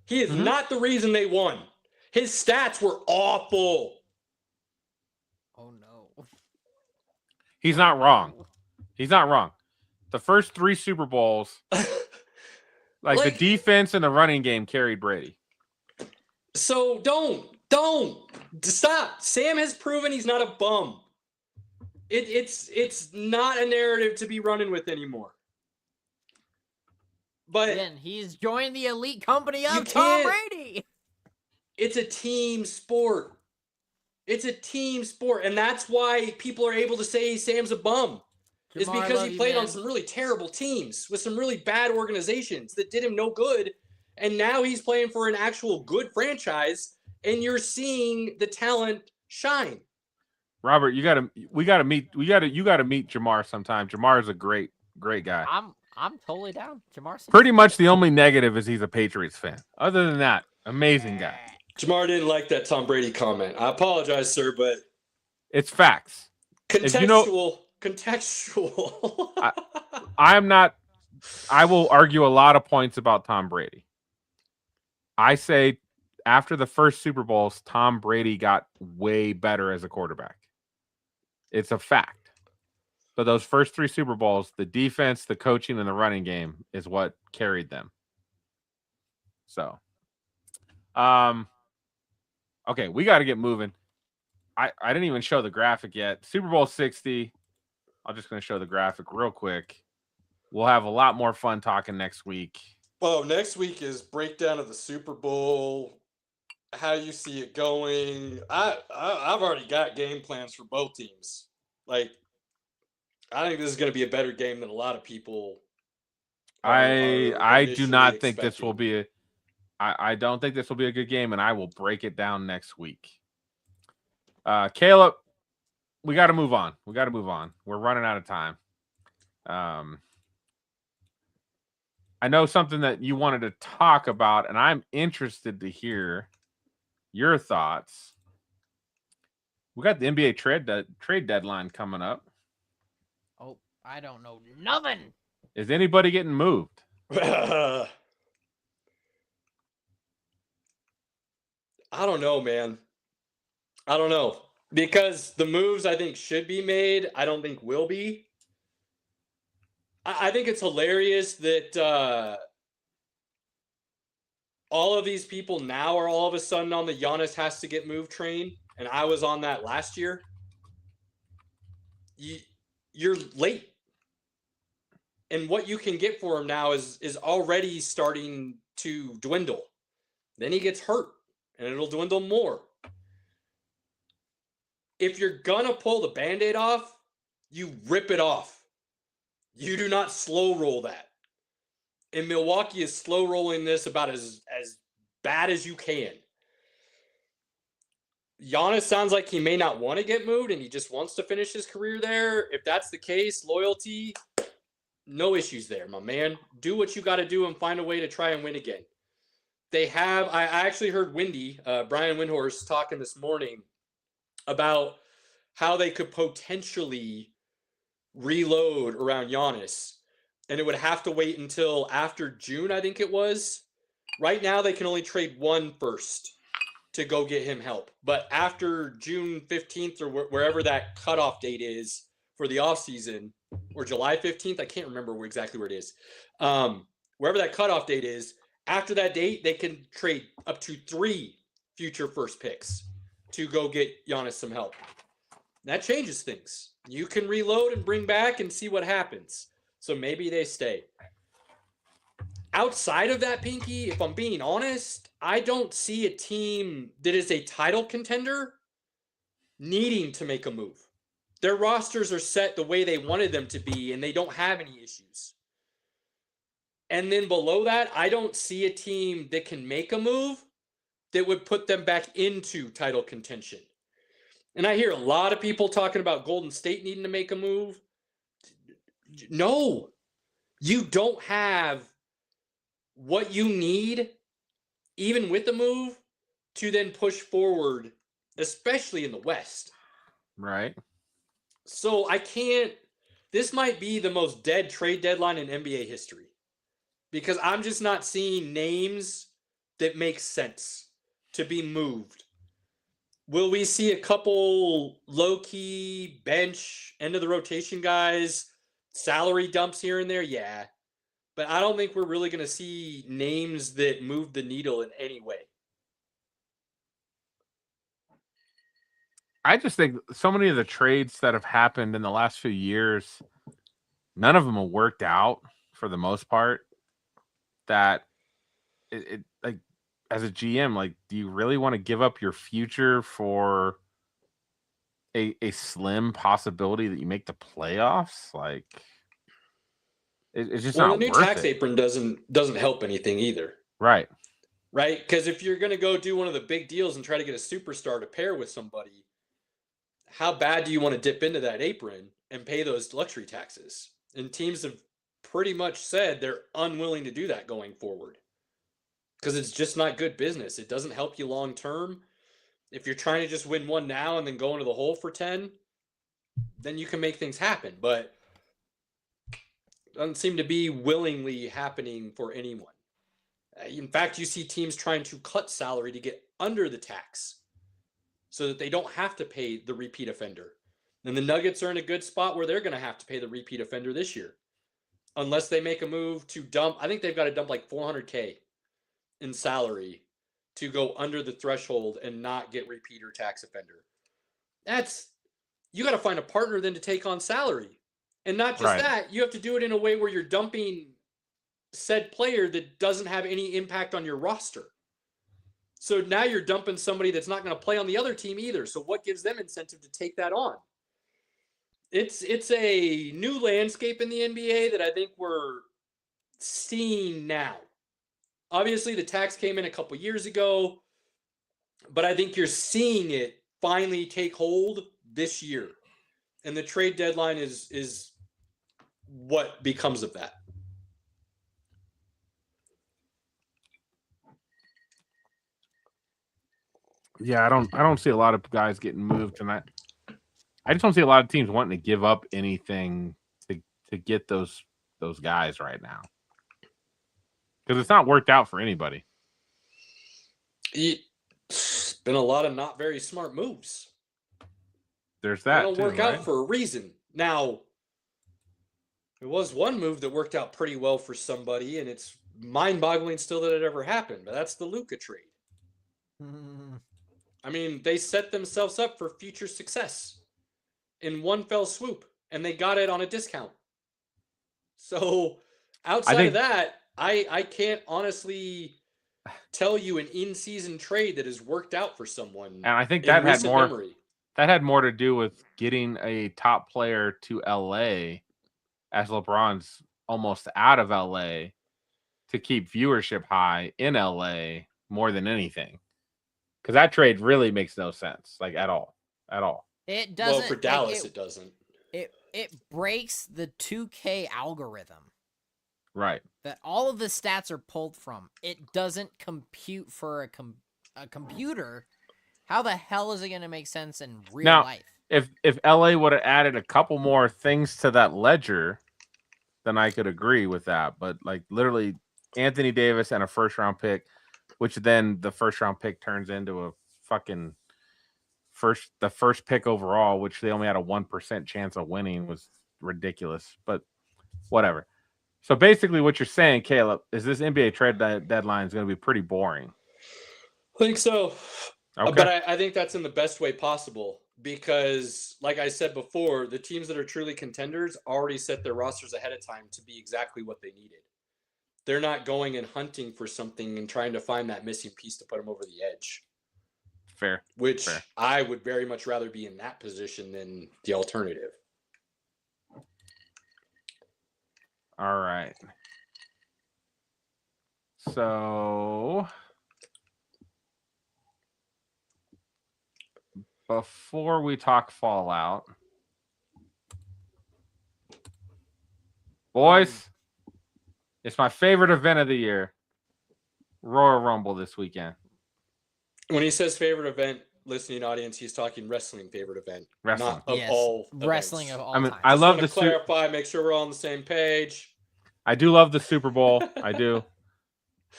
He is not the reason they won. His stats were awful. Oh no. He's not wrong. He's not wrong. The first 3 Super Bowls, like the defense and the running game carried Brady. So don't stop. Sam has proven he's not a bum. It's not a narrative to be running with anymore. But again, he's joined the elite company of Tom Brady. It's a team sport. It's a team sport, and that's why people are able to say Sam's a bum. It's because he played on some really terrible teams with some really bad organizations that did him no good. And now he's playing for an actual good franchise, and you're seeing the talent shine. Robert, you gotta meet Jamar sometime. Jamar is a great guy. I'm totally down. Jamar. Pretty much the only negative is he's a Patriots fan. Other than that, amazing guy. Jamar didn't like that Tom Brady comment. I apologize, sir, but it's facts. Contextual. I'm not. I will argue a lot of points about Tom Brady. I say after the first Super Bowls, Tom Brady got way better as a quarterback. It's a fact. But those first 3 Super Bowls, the defense, the coaching, and the running game is what carried them. So, okay, we got to get moving. I didn't even show the graphic yet. Super Bowl 60. I'm just going to show the graphic real quick. We'll have a lot more fun talking next week. Well, next week is breakdown of the Super Bowl, how you see it going. I've already got game plans for both teams. Like, I think this is going to be a better game than a lot of people. I do not think this will be I don't think this will be a good game, and I will break it down next week. Caleb, we got to move on. We're running out of time. I know something that you wanted to talk about, and I'm interested to hear your thoughts. We got the NBA trade deadline coming up. Oh, I don't know nothing. Is anybody getting moved? I don't know, man. I don't know. Because the moves I think should be made, I don't think will be. I think it's hilarious that all of these people now are all of a sudden on the Giannis has to get moved train, and I was on that last year. You're late. And what you can get for him now is already starting to dwindle. Then he gets hurt, and it'll dwindle more. If you're going to pull the Band-Aid off, you rip it off. You do not slow roll that. And Milwaukee is slow rolling this about as bad as you can. Giannis sounds like he may not want to get moved and he just wants to finish his career there. If that's the case, loyalty, no issues there, my man. Do what you got to do and find a way to try and win again. I actually heard Brian Windhorst talking this morning about how they could potentially reload around Giannis, and it would have to wait until after June, I think it was. Right now, they can only trade one first to go get him help. But after June 15th or wherever that cutoff date is for the offseason, or July 15th, I can't remember exactly where it is. Wherever that cutoff date is, After that date, they can trade up to 3 future first picks to go get Giannis some help. That changes things. You can reload and bring back and see what happens. So maybe they stay. Outside of that, Pinky, if I'm being honest, I don't see a team that is a title contender needing to make a move. Their rosters are set the way they wanted them to be, and they don't have any issues. And then below that, I don't see a team that can make a move that would put them back into title contention. And I hear a lot of people talking about Golden State needing to make a move. No, you don't have what you need, even with the move, to then push forward, especially in the West. Right. So I can't. This might be the most dead trade deadline in NBA history because I'm just not seeing names that make sense to be moved. Will we see a couple low-key bench, end of the rotation guys, salary dumps here and there? Yeah. But I don't think we're really going to see names that move the needle in any way. I just think so many of the trades that have happened in the last few years, none of them have worked out for the most part. That it like, as a GM, like, do you really want to give up your future for a slim possibility that you make the playoffs? Like, it's just not the new worth tax it. apron doesn't help anything either. Right. Right? Because if you're going to go do one of the big deals and try to get a superstar to pair with somebody, how bad do you want to dip into that apron and pay those luxury taxes? And teams have pretty much said they're unwilling to do that going forward because it's just not good business. It doesn't help you long term. If you're trying to just win one now and then go into the hole for 10, then you can make things happen. But it doesn't seem to be willingly happening for anyone. In fact, you see teams trying to cut salary to get under the tax so that they don't have to pay the repeat offender. And the Nuggets are in a good spot where they're going to have to pay the repeat offender this year. Unless they make a move to dump, I think they've got to dump like $400K in salary to go under the threshold and not get repeater tax offender. You got to find a partner then to take on salary. And not just that, you have to do it in a way where you're dumping said player that doesn't have any impact on your roster. So now you're dumping somebody that's not going to play on the other team either. So what gives them incentive to take that on? It's a new landscape in the NBA that I think we're seeing now. Obviously, the tax came in a couple years ago, but I think you're seeing it finally take hold this year. And the trade deadline is what becomes of that. Yeah, I don't see a lot of guys getting moved tonight. I just don't see a lot of teams wanting to give up anything to get those guys right now. Because it's not worked out for anybody. It's been a lot of not very smart moves. There's that. They don't work out for a reason. Now, there was one move that worked out pretty well for somebody, and it's mind-boggling still that it ever happened, but that's the Luka trade. I mean, they set themselves up for future success in one fell swoop, and they got it on a discount. So, outside of that, I can't honestly tell you an in-season trade that has worked out for someone. And I think that had more to do with getting a top player to LA as LeBron's almost out of LA to keep viewership high in LA more than anything. Because that trade really makes no sense, like at all. It doesn't. Well, for Dallas, it doesn't. It breaks the 2K algorithm. Right. That all of the stats are pulled from. It doesn't compute for a computer. How the hell is it going to make sense in real life? If LA would have added a couple more things to that ledger, then I could agree with that. But like literally Anthony Davis and a first round pick, which then the first round pick turns into a fucking the first pick overall, which they only had a 1% chance of winning, was ridiculous. But whatever. So basically, what you're saying, Caleb, is this NBA trade deadline is going to be pretty boring. I think so. Okay. But I think that's in the best way possible because, like I said before, the teams that are truly contenders already set their rosters ahead of time to be exactly what they needed. They're not going and hunting for something and trying to find that missing piece to put them over the edge. Fair. Which Fair. I would very much rather be in that position than the alternative. All right. So before we talk Fallout, boys, it's my favorite event of the year. Royal Rumble this weekend. When he says favorite event, listening audience, he's talking wrestling favorite event. Wrestling. Not of all wrestling events. of all I mean, time. I Just love wanna the clarify, make sure we're all on the same page. I do love the Super Bowl. I do.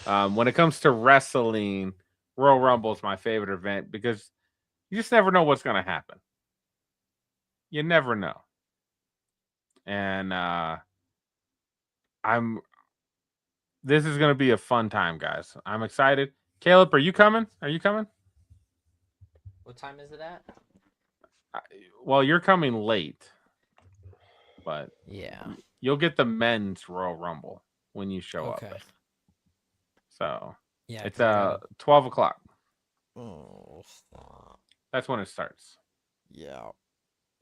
When it comes to wrestling, Royal Rumble is my favorite event because you just never know what's going to happen. You never know. And this is going to be a fun time, guys. I'm excited. Caleb, are you coming? Are you coming? What time is it at? Well, you're coming late. But Yeah. you'll get the men's Royal Rumble when you show up. So Yeah. it's 12 o'clock. Oh, stop. That's when it starts. Yeah.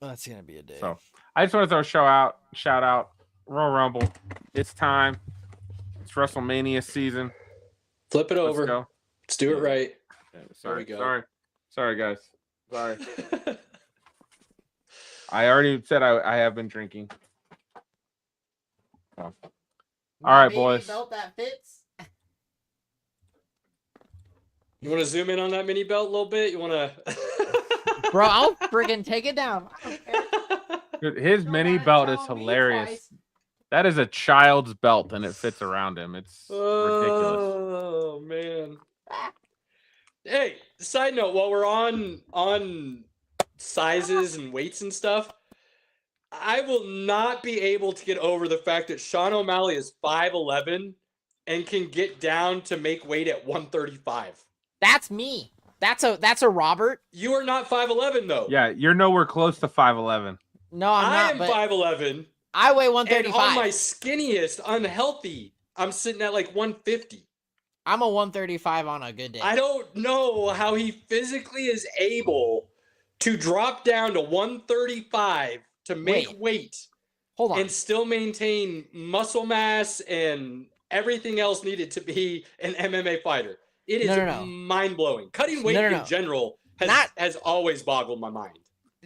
That's going to be a day. So I just want to throw a shout out, Royal Rumble. It's time. It's WrestleMania season. Flip it Let's over. go. Let's do it right. Sorry, There we go. Sorry, guys. Sorry. I already said I have been drinking. So. All right, boys. Belt that fits. You want to zoom in on that mini belt a little bit? You want to... Bro, I'll friggin' take it down. I don't care. Dude, his mini belt is hilarious. That is a child's belt, and it fits around him. It's ridiculous. Oh, man. Hey, side note, while we're on sizes and weights and stuff, I will not be able to get over the fact that Sean O'Malley is 5'11" and can get down to make weight at 135. That's me. That's a Robert. You are not 5'11" though. Yeah, you're nowhere close to 5'11". No, I'm I not. am But 5'11". I weigh And 135. on my skinniest, unhealthy, I'm sitting at like 150. I'm a 135 on a good day. I don't know how he physically is able to drop down to 135 to make weight Hold on. and still maintain muscle mass and everything else needed to be an MMA fighter. It is No. mind-blowing. Cutting weight in general has always boggled my mind.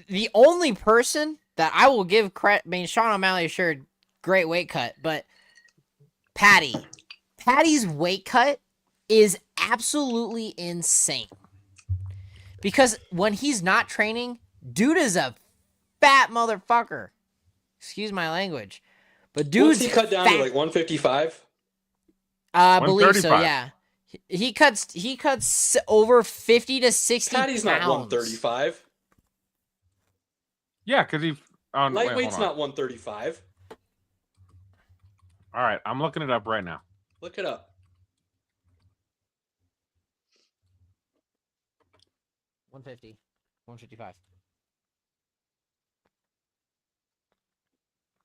The only person that I will give credit, I mean, Sean O'Malley, sure, great weight cut, but Patty's weight cut is absolutely insane. Because when he's not training, dude is a fat motherfucker. Excuse my language. But dude's What's he cut down fat. to, like 155? I believe so, 135. yeah. He cuts over 50 to 60 Patty's pounds. not 135. Yeah, because he Lightweight's not 135. All right, I'm looking it up right now. Look it up. 150. 155.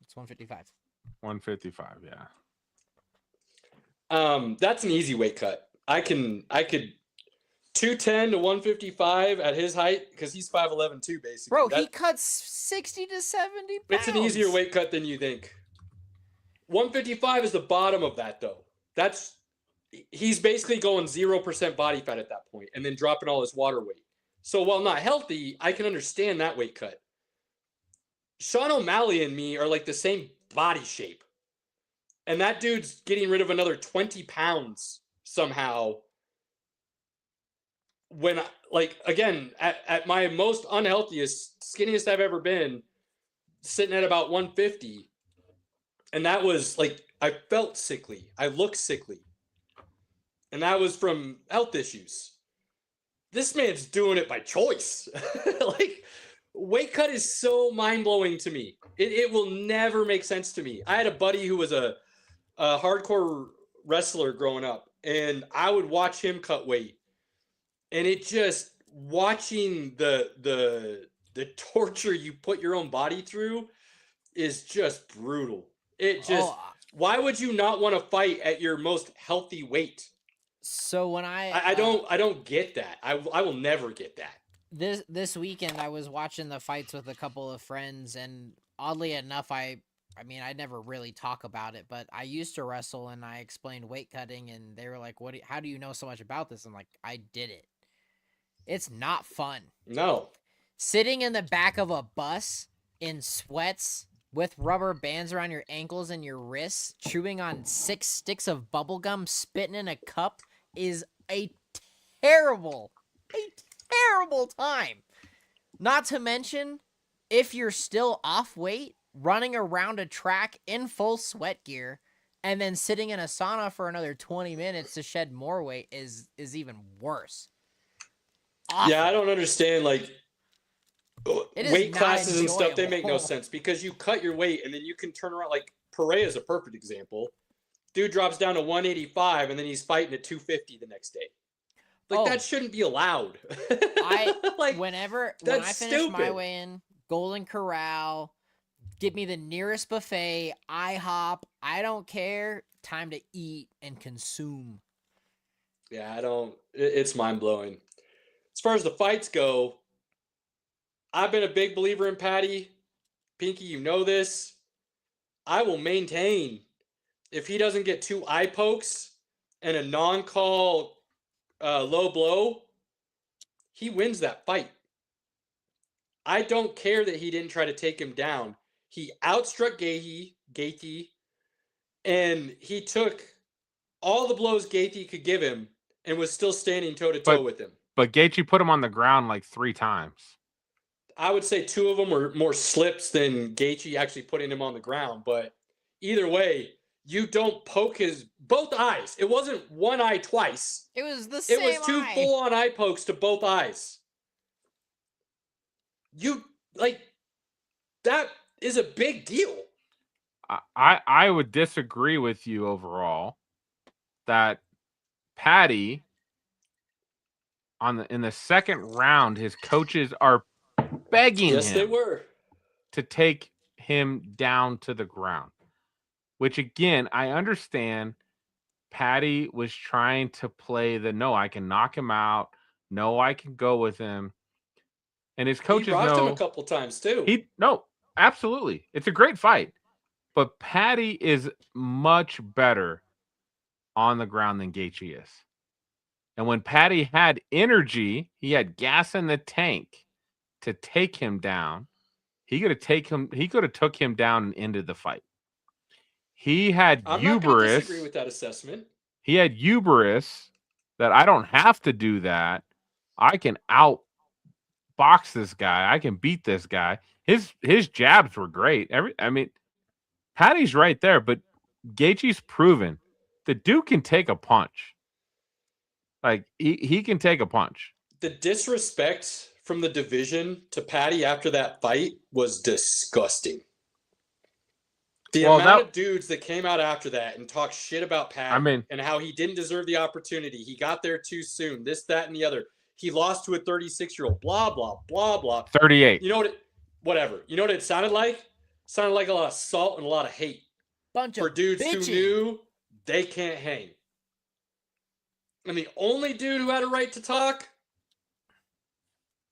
It's 155. 155, yeah. That's an easy weight cut. I could 210 to 155 at his height because he's 5'11" too, basically. Bro, he cuts 60 to 70 pounds. It's an easier weight cut than you think. 155 is the bottom of that, though. He's basically going 0% body fat at that point and then dropping all his water weight. So while not healthy, I can understand that weight cut. Sean O'Malley and me are like the same body shape. And that dude's getting rid of another 20 pounds somehow. When, like, again, at my most unhealthiest, skinniest I've ever been, sitting at about 150. And that was, like, I felt sickly. I looked sickly. And that was from health issues. This man's doing it by choice. Like, weight cut is so mind-blowing to me. It will never make sense to me. I had a buddy who was a a hardcore wrestler growing up, and I would watch him cut weight, and it just watching the torture you put your own body through is just brutal. It just why would you not want to fight at your most healthy weight? So when I don't get that. I will never get that. This weekend I was watching the fights with a couple of friends, and oddly enough, I mean, I never really talk about it, but I used to wrestle, and I explained weight cutting, and they were like, how do you know so much about this? I'm like, I did it. It's not fun. No. Sitting in the back of a bus in sweats with rubber bands around your ankles and your wrists, chewing on 6 sticks of bubble gum, spitting in a cup is a terrible time. Not to mention, if you're still off weight, running around a track in full sweat gear and then sitting in a sauna for another 20 minutes to shed more weight is even worse. Awful. Yeah, I don't understand, like, weight classes and stuff. They make no sense because you cut your weight and then you can turn around. Like, Perea is a perfect example. Dude drops down to 185 and then he's fighting at 250 the next day. Like, that shouldn't be allowed. When I finish my weigh-in, Golden Corral, get me the nearest buffet, IHOP, I don't care. Time to eat and consume. Yeah, it's mind-blowing. As far as the fights go, I've been a big believer in Patty. Pinky, you know this. I will maintain if he doesn't get 2 eye pokes and a non-call low blow, he wins that fight. I don't care that he didn't try to take him down. He outstruck Gaethje, and he took all the blows Gaethje could give him and was still standing toe-to-toe with him. But Gaethje put him on the ground like 3 times. I would say 2 of them were more slips than Gaethje actually putting him on the ground. But either way, you don't poke his both eyes. It wasn't one eye twice. It was the same eye. It was 2 full-on eye pokes to both eyes. That is a big deal. I would disagree with you overall that Patty in the second round, his coaches are begging him they were to take him down to the ground. Which again, I understand Patty was trying to play no, I can knock him out. No, I can go with him. And his coaches rocked him a couple times too. Absolutely. It's a great fight. But Patty is much better on the ground than Gaethje is. And when Patty had energy, he had gas in the tank to take him down. He could have took him down and ended the fight. He had I'm hubris. not going to disagree with that assessment. He had hubris that I don't have to do that. I can outbox this guy. I can beat this guy. His jabs were great. Patty's right there, but Gaethje's proven the dude can take a punch. Like he can take a punch. The disrespect from the division to Patty after that fight was disgusting. The amount of dudes that came out after that and talked shit about Patty and how he didn't deserve the opportunity. He got there too soon. This, that, and the other. He lost to a 36-year-old. Blah, blah, blah, blah. 38. You know whatever. You know what it sounded like? It sounded like a lot of salt and a lot of hate. For dudes who knew they can't hang. And the only dude who had a right to talk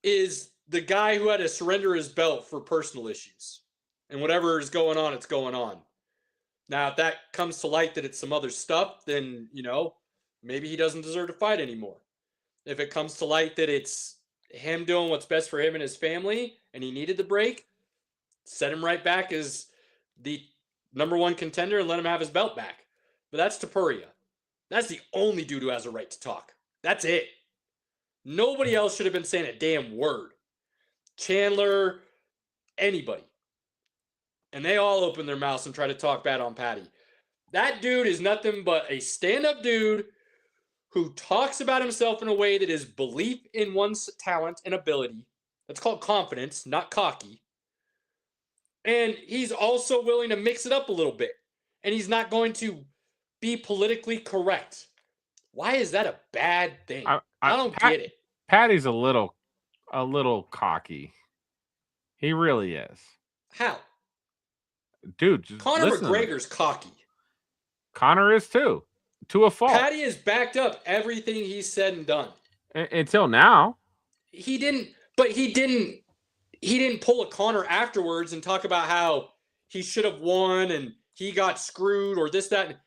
is the guy who had to surrender his belt for personal issues. And whatever is going on, it's going on. Now, if that comes to light that it's some other stuff, then, maybe he doesn't deserve to fight anymore. If it comes to light that it's him doing what's best for him and his family, and he needed the break, set him right back as the #1 contender and let him have his belt back. But that's Topuria. That's the only dude who has a right to talk. That's it. Nobody else should have been saying a damn word. Chandler, anybody. And they all open their mouths and try to talk bad on Patty. That dude is nothing but a stand-up dude who talks about himself in a way that is belief in one's talent and ability. That's called confidence, not cocky. And he's also willing to mix it up a little bit. and he's not going to be politically correct. Why is that a bad thing? I don't get it. Patty's a little cocky. He really is. How? Dude, just Conor listen to me. McGregor's cocky. Conor is too, to a fault. Patty has backed up everything he's said and done. Until now. He didn't pull a Conor afterwards and talk about how he should have won and he got screwed or this, that.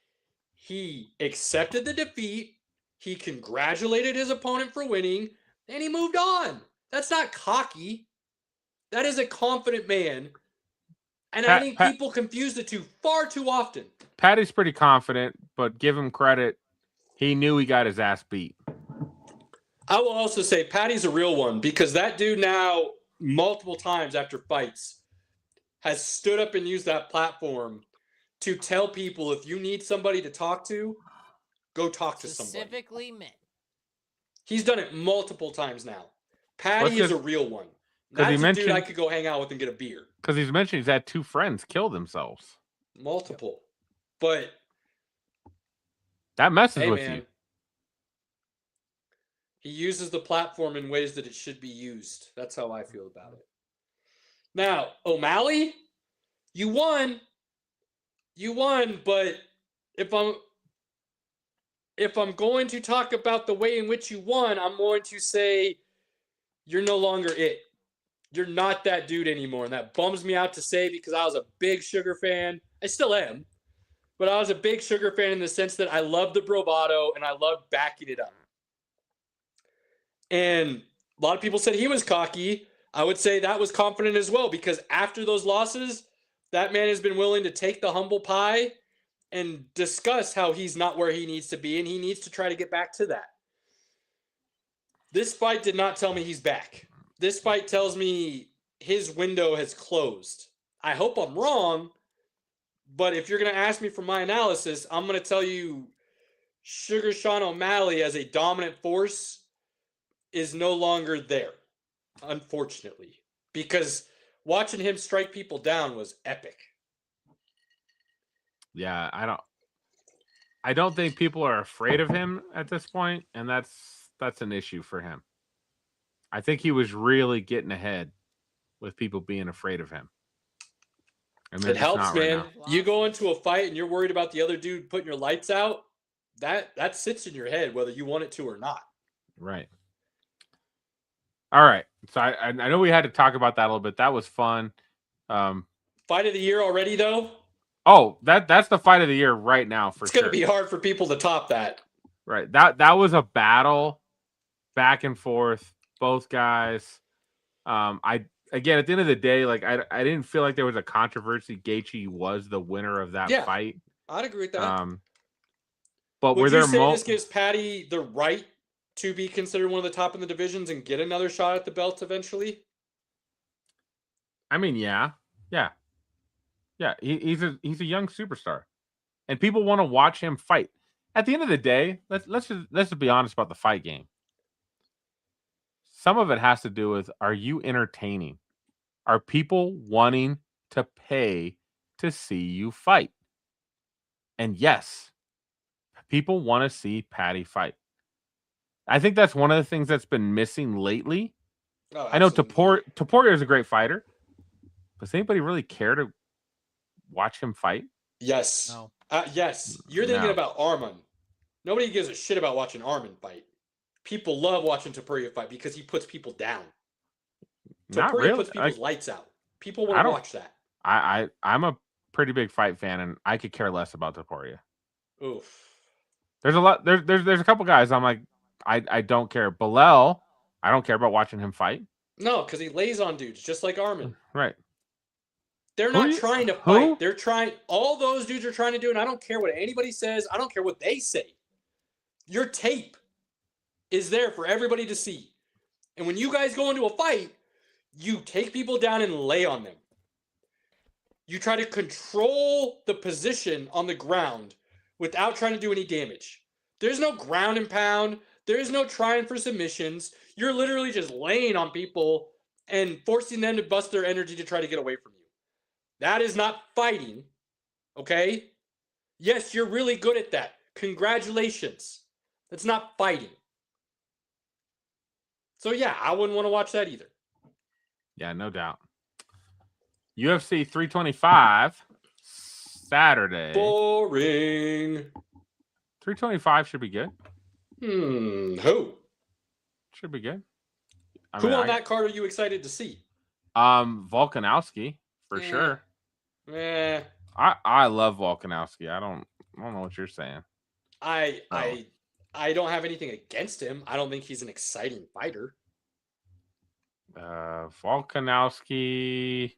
He accepted the defeat. He congratulated his opponent for winning, and he moved on. That's not cocky. That is a confident man. And I think people confuse the two far too often. Patty's pretty confident, but give him credit. He knew he got his ass beat. I will also say Patty's a real one because that dude now, multiple times after fights, has stood up and used that platform to tell people if you need somebody to talk to, go talk to somebody. Specifically men. He's done it multiple times now. Patty is a real one. That's a dude I could go hang out with and get a beer. Because he's mentioned he's had 2 friends kill themselves. Multiple. But that messes with you. He uses the platform in ways that it should be used. That's how I feel about it. Now, O'Malley, you won. You won, but if I'm going to talk about the way in which you won, I'm going to say you're no longer it. You're not that dude anymore. And that bums me out to say because I was a big Sugar fan. I still am. But I was a big Sugar fan in the sense that I love the bravado and I love backing it up. And a lot of people said he was cocky. I would say that was confident as well because after those losses, that man has been willing to take the humble pie and discuss how he's not where he needs to be and he needs to try to get back to that. This fight did not tell me he's back. This fight tells me his window has closed. I hope I'm wrong, but if you're going to ask me for my analysis, I'm going to tell you Sugar Sean O'Malley as a dominant force is no longer there, unfortunately, because watching him strike people down was epic. Yeah, I don't think people are afraid of him at this point, and that's an issue for him. I think he was really getting ahead with people being afraid of him. It helps, man. Right, you go into a fight and you're worried about the other dude putting your lights out. That sits in your head whether you want it to or not. Right. All right. So I know we had to talk about that a little bit. That was fun. Fight of the year already, though? Oh, that's the fight of the year right now for sure. It's going to be hard for people to top that. Right. That was a battle, back and forth, both guys. Again, at the end of the day, like I didn't feel like there was a controversy. Gaethje was the winner of that fight. I'd agree with that. But would you say this gives Patty the right to be considered one of the top in the divisions and get another shot at the belt eventually? I mean, yeah. He's a young superstar, and people want to watch him fight. At the end of the day, let's just be honest about the fight game. Some of it has to do with, are you entertaining? Are people wanting to pay to see you fight? And yes, people want to see Patty fight. I think that's one of the things that's been missing lately. Oh, I know Topuria is a great fighter. Does anybody really care to watch him fight? Yes. No. Yes. You're thinking about Arman. Nobody gives a shit about watching Arman fight. People love watching Topuria fight because he puts people down. Topuria puts people's lights out. People want to watch that. I'm a pretty big fight fan, and I could care less about Topuria. Oof. There's a lot. There's a couple guys I'm like, I don't care. Bilal, I don't care about watching him fight. No, because he lays on dudes just like Arman. Right. They're not trying to fight. They're trying. All those dudes are trying to do, and I don't care what anybody says. I don't care what they say. Your tape is there for everybody to see. And when you guys go into a fight, you take people down and lay on them. You try to control the position on the ground without trying to do any damage. There's no ground and pound. There is no trying for submissions. You're literally just laying on people and forcing them to bust their energy to try to get away from you. That is not fighting, okay? Yes, you're really good at that. Congratulations. That's not fighting. So yeah, I wouldn't want to watch that either. Yeah, no doubt. UFC 325 Saturday. Boring. 325 should be good. Who? Should be good. Who on that card are you excited to see? Volkanovski for sure. I love Volkanovski. I don't know what you're saying. I don't have anything against him. I don't think he's an exciting fighter. Volkanovski.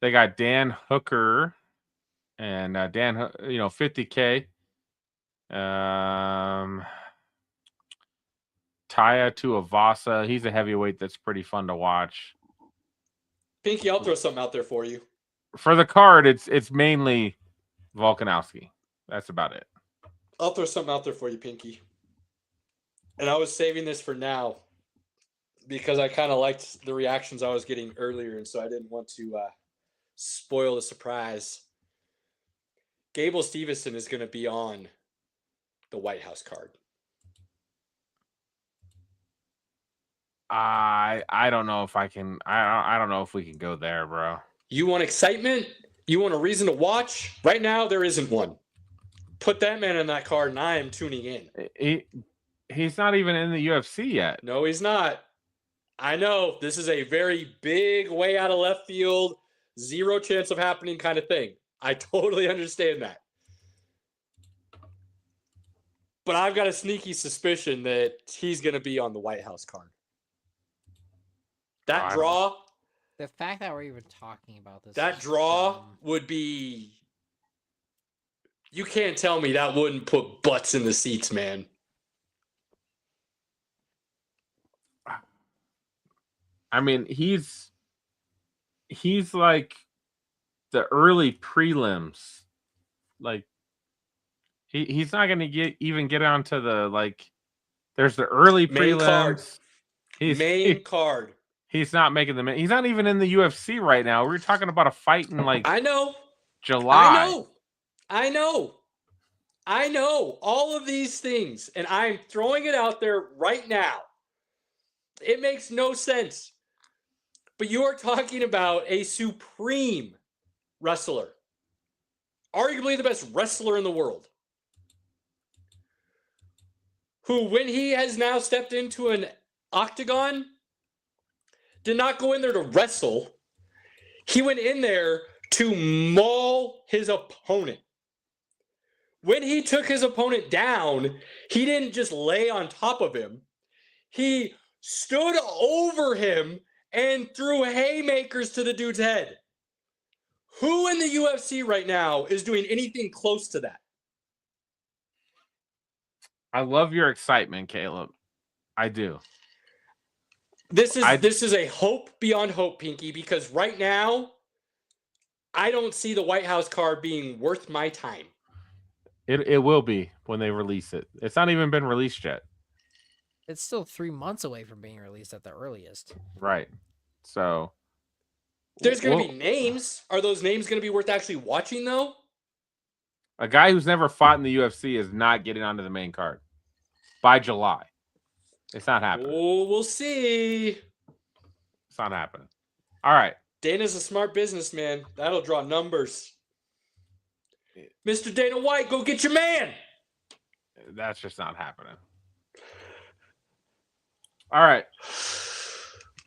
They got Dan Hooker and Dan, 50K. Taya Tuivasa. He's a heavyweight that's pretty fun to watch. Pinky, I'll throw something out there for you. For the card, it's mainly Volkanovski. That's about it. I'll throw something out there for you, Pinky. And I was saving this for now because I kind of liked the reactions I was getting earlier, and so I didn't want to spoil the surprise. Gable Stevenson is going to be on the White House card. I don't know if I can. I don't know if we can go there, bro. You want excitement? You want a reason to watch? Right now, there isn't one. Put that man in that card, and I am tuning in. He's not even in the UFC yet. No, he's not. I know this is a very big way out of left field, zero chance of happening kind of thing. I totally understand that. But I've got a sneaky suspicion that he's going to be on the White House card. That draw. The fact that we're even talking about this. That draw would be. You can't tell me that wouldn't put butts in the seats, man. I mean, he's like the early prelims. Like he's not going to get onto the like. There's the early main prelims. Card. Card. He's not making the. He's not even in the UFC right now. We're talking about a fight in like. I know. July. I know all of these things, and I'm throwing it out there right now. It makes no sense. But you are talking about a supreme wrestler, arguably the best wrestler in the world, who, when he has now stepped into an octagon, did not go in there to wrestle. He went in there to maul his opponent. When he took his opponent down, he didn't just lay on top of him. He stood over him and threw haymakers to the dude's head. Who in the UFC right now is doing anything close to that? I love your excitement, Caleb. I do. This is a hope beyond hope, Pinky, because right now, I don't see the White House card being worth my time. It will be when they release it. It's not even been released yet. It's still 3 months away from being released at the earliest. Right. So there's going to be names. Are those names going to be worth actually watching, though? A guy who's never fought in the UFC is not getting onto the main card by July. It's not happening. Oh, we'll see. It's not happening. All right. Dana's a smart businessman. That'll draw numbers. Mr. Dana White, go get your man. That's just not happening. All right.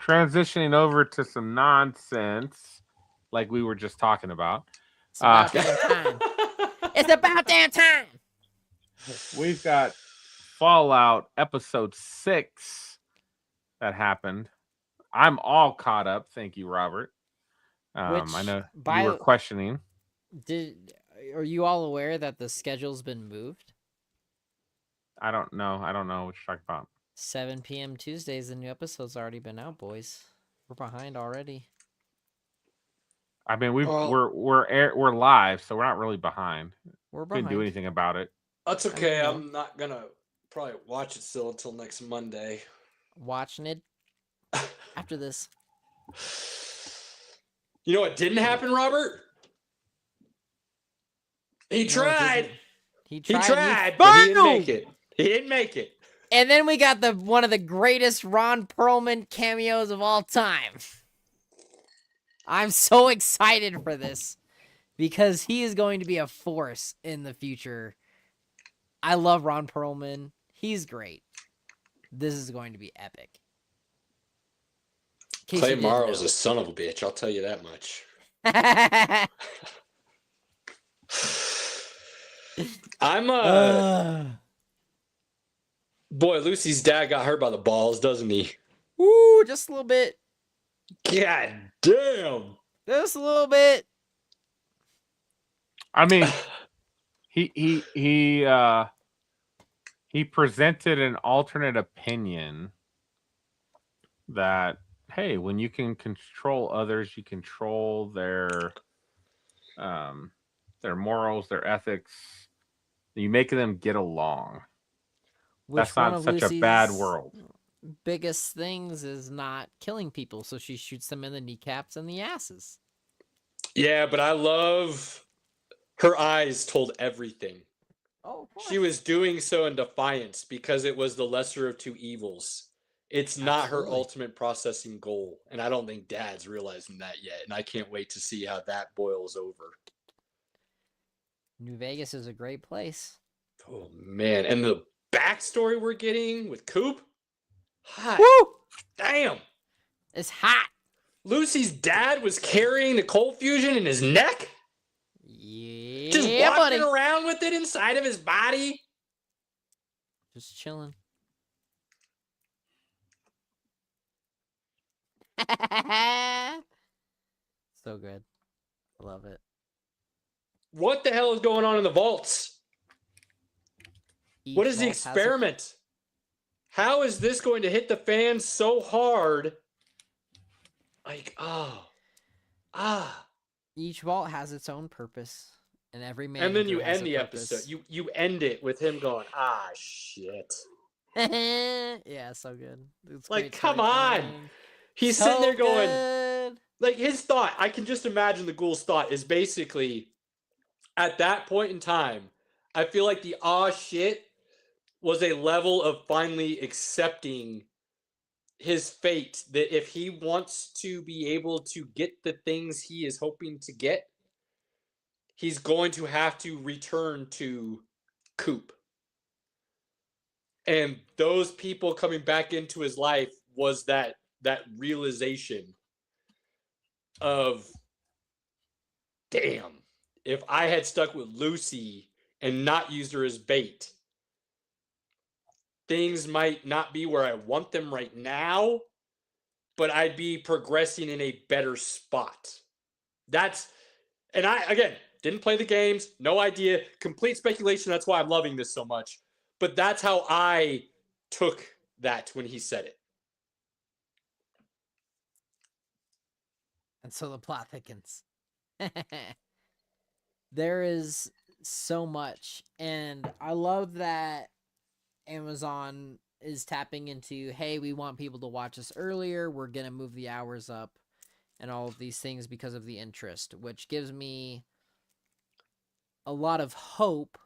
Transitioning over to some nonsense like we were just talking about. It's about damn time. It's about damn time. We've got Fallout episode 6 that happened. I'm all caught up. Thank you, Robert. I know you were questioning. Are you all aware that the schedule's been moved? I don't know what you're talking about. 7 p.m. Tuesdays, the new episode's already been out, boys. We're behind already. I mean, we're live, so we're not really behind. We're behind. Couldn't do anything about it. That's okay. I'm not gonna probably watch it still until next Monday. Watching it after this. You know what didn't happen, Robert? He No, it tried. didn't. He He tried. tried, but he didn't failed! make it. He didn't make it. And then we got one of the greatest Ron Perlman cameos of all time. I'm so excited for this because he is going to be a force in the future. I love Ron Perlman. He's great. This is going to be epic. In case Clay you didn't Morrow's know. a son of a bitch. I'll tell you that much. I'm boy, Lucy's dad got hurt by the balls, doesn't he? Woo, just a little bit. God damn. Just a little bit. I mean, he presented an alternate opinion that, hey, when you can control others, you control their morals, their ethics. You make them get along. That's not such a bad world. Biggest things is not killing people, so she shoots them in the kneecaps and the asses. Yeah, but I love her eyes told everything. Oh, She was doing so in defiance because it was the lesser of two evils. It's not her Absolutely. ultimate processing goal. And I don't think Dad's realizing that yet. And I can't wait to see how that boils over. New Vegas is a great place. Oh, man. And the backstory we're getting with Coop? Hot. Woo! Damn. It's hot. Lucy's dad was carrying the cold fusion in his neck? Yeah, Just buddy. walking around with it inside of his body? Just chilling. So good. I love it. What the hell is going on in the vaults? What Each is the vault has a- experiment? How is this going to hit the fans so hard? Like, Each vault has its own purpose, and every man. and then you end the episode. You end it with him going, shit. Yeah, so good. It's Like, great come on. storytelling. He's So sitting there going, good. like, his thought, I can just imagine the ghoul's thought is basically, at that point in time, I feel like the shit was a level of finally accepting his fate, that if he wants to be able to get the things he is hoping to get, he's going to have to return to Coop. And those people coming back into his life was that realization of, damn, if I had stuck with Lucy and not used her as bait, things might not be where I want them right now, but I'd be progressing in a better spot. And I, again, didn't play the games, no idea, complete speculation. That's why I'm loving this so much. But that's how I took that when he said it. And so the plot thickens. There is so much, and I love that Amazon is tapping into, hey, we want people to watch us earlier, we're gonna move the hours up and all of these things because of the interest, which gives me a lot of hope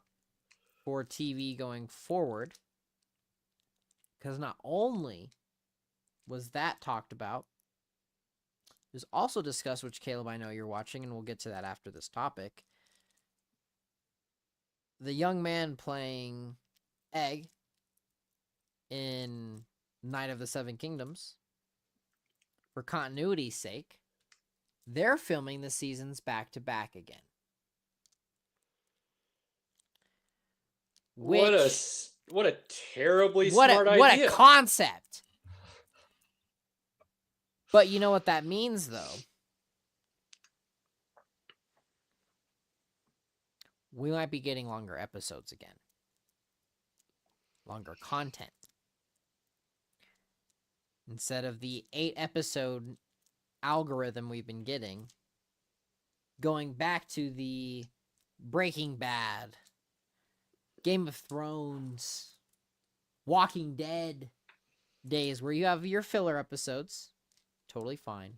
for TV going forward, because not only was that talked about, it was also discussed, which Caleb, I know you're watching, and we'll get to that after this topic, the young man playing Egg in Night of the Seven Kingdoms, for continuity's sake, they're filming the seasons back to back again. What a terribly What smart a idea. concept. But you know what that means, though? We might be getting longer episodes again. Longer content. Instead of the 8-episode algorithm we've been getting, going back to the Breaking Bad, Game of Thrones, Walking Dead days where you have your filler episodes, totally fine.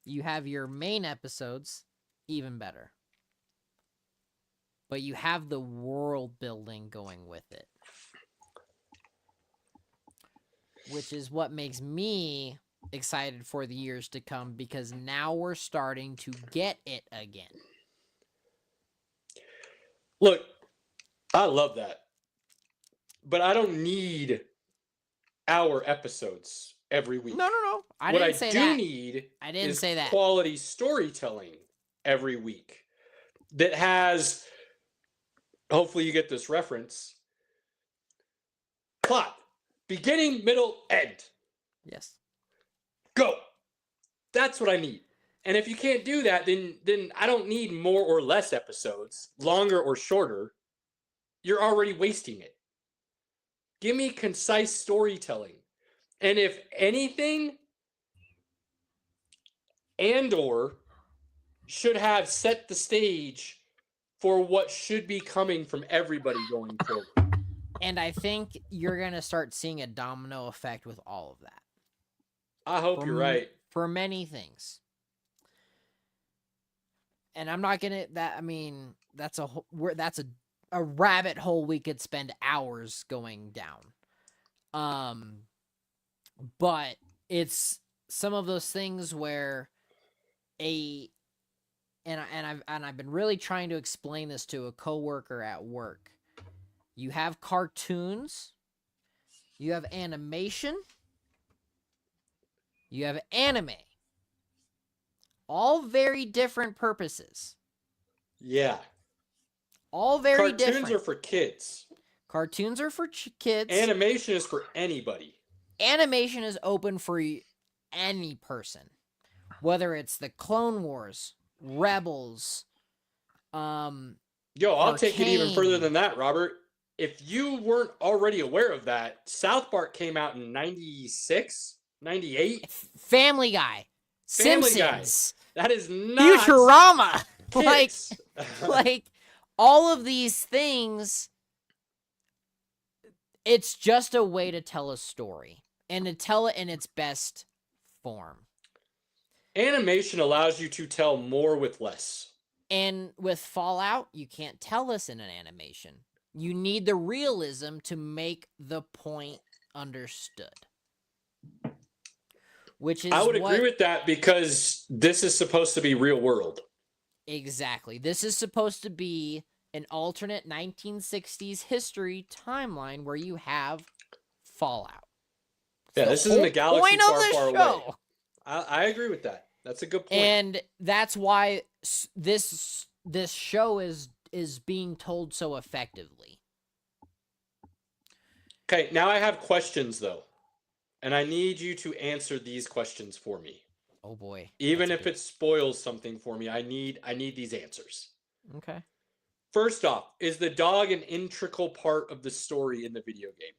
You have your main episodes, even better. but you have the world building going with it. Which is what makes me excited for the years to come, because now we're starting to get it again. Look, I love that. But I don't need hour episodes every week. No. What I do need is quality storytelling every week that has, hopefully you get this reference, plot, beginning, middle, end. Yes. Go. That's what I need. And if you can't do that, then I don't need more or less episodes, longer or shorter. You're already wasting it. Give me concise storytelling. And if anything, Andor should have set the stage for what should be coming from everybody going forward. And I think you're going to start seeing a domino effect with all of that. I hope you're right. For many things. And I'm not going to, that's a rabbit hole we could spend hours going down. But it's some of those things where I've been really trying to explain this to a coworker at work. You have cartoons, you have animation, you have anime. All very different purposes. Yeah. All very different. Cartoons are for kids. Cartoons are for kids. Animation is for anybody. Animation is open for any person. Whether it's the Clone Wars, Rebels, I'll take it even further than that, Robert. If you weren't already aware of that, South Park came out in 96, 98. Family Guy. Family Simpsons. Guy. That is not Futurama. kids. like all of these things, it's just a way to tell a story and to tell it in its best form. Animation allows you to tell more with less. And with Fallout, you can't tell us in an animation. You need the realism to make the point understood. Which is I would agree with that, because this is supposed to be real world. Exactly. This is supposed to be an alternate 1960s history timeline where you have Fallout. Yeah, this isn't a galaxy far away. I agree with that. That's a good point. And that's why this show is being told so effectively. Okay, now I have questions, though. And I need you to answer these questions for me. Oh, boy. Even if it spoils something for me, I need these answers. Okay. First off, is the dog an integral part of the story in the video game?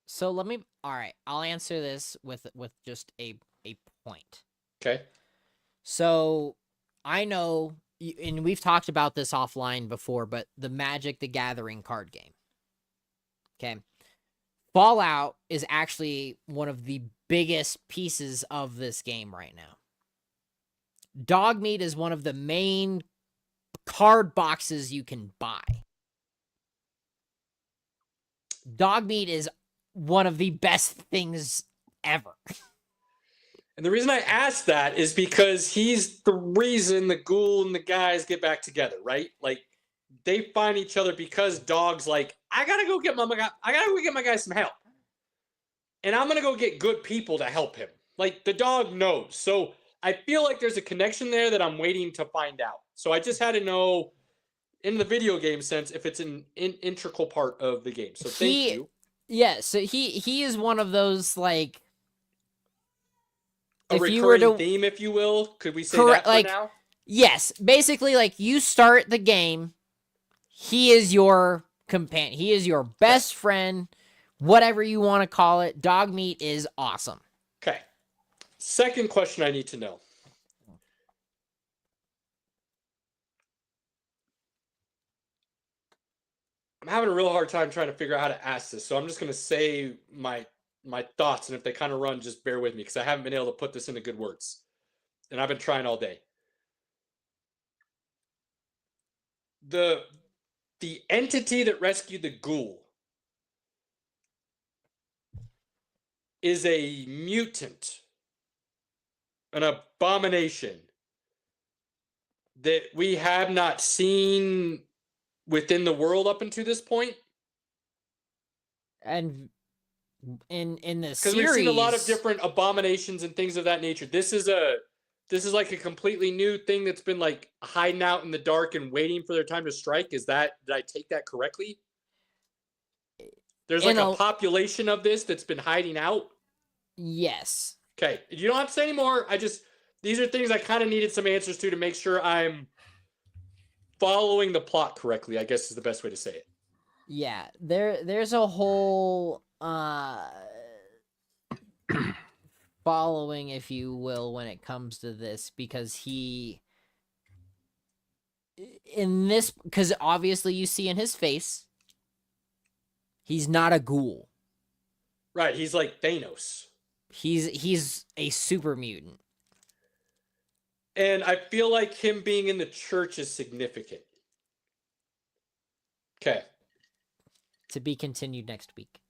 So all right, I'll answer this with just a point. Okay. So I know, and we've talked about this offline before, but the Magic the Gathering card game. Okay. Fallout is actually one of the biggest pieces of this game right now. Dogmeat is one of the main card boxes you can buy. Dogmeat is one of the best things ever. And the reason I asked that is because he's the reason the ghoul and the guys get back together, right? Like, they find each other because Dog's like, I gotta go get my guy some help. And I'm gonna go get good people to help him. Like, the dog knows. So I feel like there's a connection there that I'm waiting to find out. So I just had to know, in the video game sense, if it's an integral part of the game. So thank you. Yeah, so he is one of those, like, a recurring theme, if you will. Could we say that for now? Yes. Basically, like, you start the game, he is your companion. He is your best friend, whatever you want to call it. Dogmeat is awesome. Okay. Second question I need to know. I'm having a real hard time trying to figure out how to ask this, so I'm just going to say my thoughts, and if they kind of run, just bear with me, because I haven't been able to put this into good words. And I've been trying all day. The the entity that rescued the ghoul is a mutant, an abomination that we have not seen within the world up until this point. And in the Because series, we've seen a lot of different abominations and things of that nature. This is like a completely new thing that's been like hiding out in the dark and waiting for their time to strike. Did I take that correctly? There's like a population of this that's been hiding out. Yes. Okay, you don't have to say anymore. These are things I kind of needed some answers to make sure I'm following the plot correctly, I guess is the best way to say it. Yeah, there's a whole following, if you will, when it comes to this, because because obviously you see in his face, he's not a ghoul. Right, he's like Thanos. He's a super mutant. And I feel like him being in the church is significant. Okay. To be continued next week.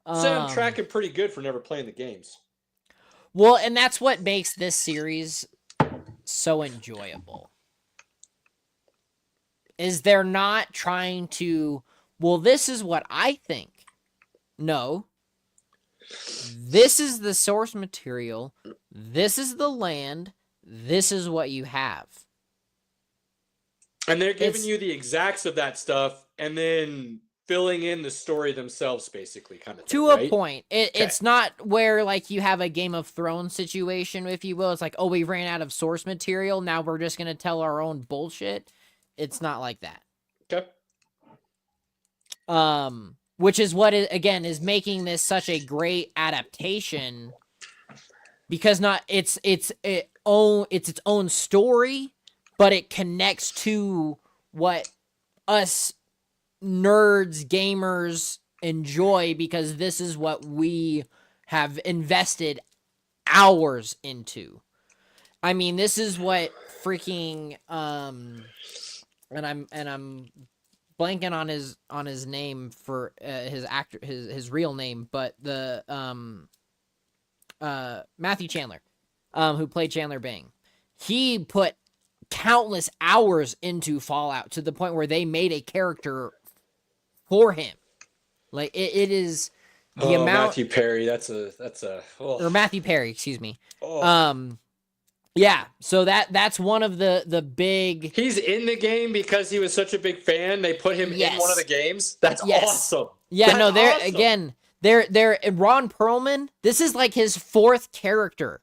So I'm tracking pretty good for never playing the games. Well, and that's what makes this series so enjoyable. Is they're not trying to, well, this is what I think. No. This is the source material. This is the land. This is what you have. And they're giving you the exacts of that stuff and then filling in the story themselves, basically, kind of thing, to right? A point. It's not where, like, you have a Game of Thrones situation, if you will. It's like, oh, we ran out of source material. Now we're just going to tell our own bullshit. It's not like that. Okay. Which is what, again, is making this such a great adaptation, because it's its own story, but it connects to what us nerds, gamers enjoy, because this is what we have invested hours into. I mean, this is what freaking and I'm blanking on his name for his real name, but the Matthew Chandler, who played Chandler Bing. He put countless hours into Fallout to the point where they made a character for him. Like it is the amount. Matthew Perry. That's a. Or Matthew Perry, excuse me. Yeah, so that's one of the big. He's in the game because he was such a big fan. They put him in one of the games. That's awesome. Yeah, that's they're awesome. Again. They're Ron Perlman. This is like his fourth character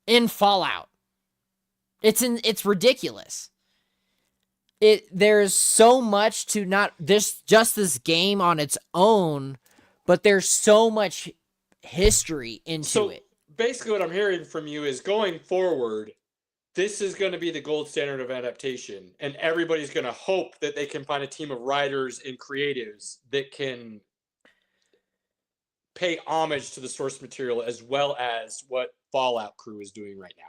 in Fallout. It's ridiculous. There's so much to not just this game on its own, but there's so much history into it. Basically what I'm hearing from you is, going forward, this is going to be the gold standard of adaptation, and everybody's going to hope that they can find a team of writers and creatives that can pay homage to the source material as well as what Fallout crew is doing right now.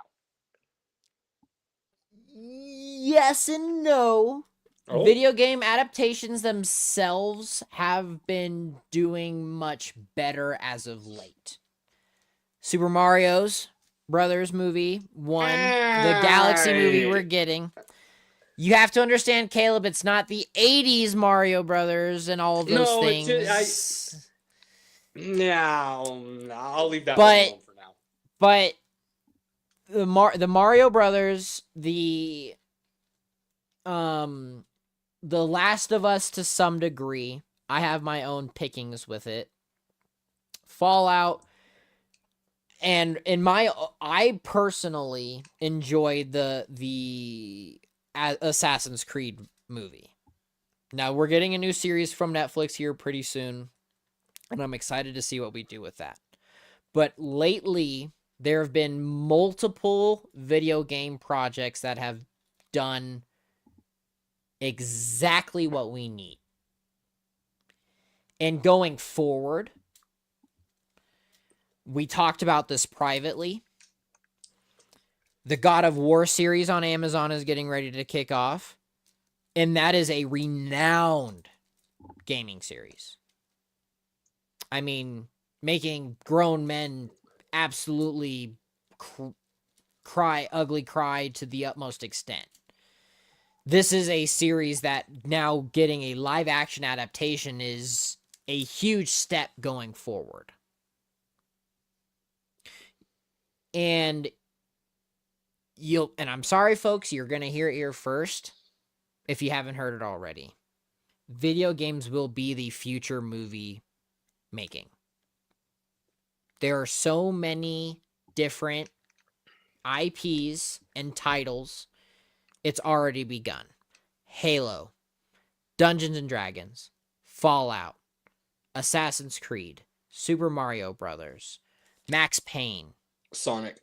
Yes and no. Oh. Video game adaptations themselves have been doing much better as of late. Super Mario's Brothers movie, the Galaxy movie we're getting. You have to understand, Caleb, it's not the 80s Mario Brothers and all of those things. No, I'll leave that one alone for now. But the Mario Brothers, the Last of Us to some degree, I have my own pickings with it. Fallout, and I personally enjoyed the Assassin's Creed movie. Now we're getting a new series from Netflix here pretty soon, and I'm excited to see what we do with that. But lately, there have been multiple video game projects that have done exactly what we need. And going forward, we talked about this privately. The God of War series on Amazon is getting ready to kick off. And that is a renowned gaming series. I mean, making grown men absolutely ugly cry to the utmost extent. This is a series that now getting a live action adaptation is a huge step going forward. And I'm sorry folks, you're going to hear it here first if you haven't heard it already. Video games will be the future movie making. There are so many different IPs and titles. It's already begun. Halo, Dungeons and Dragons, Fallout, Assassin's Creed, Super Mario Brothers, Max Payne, Sonic,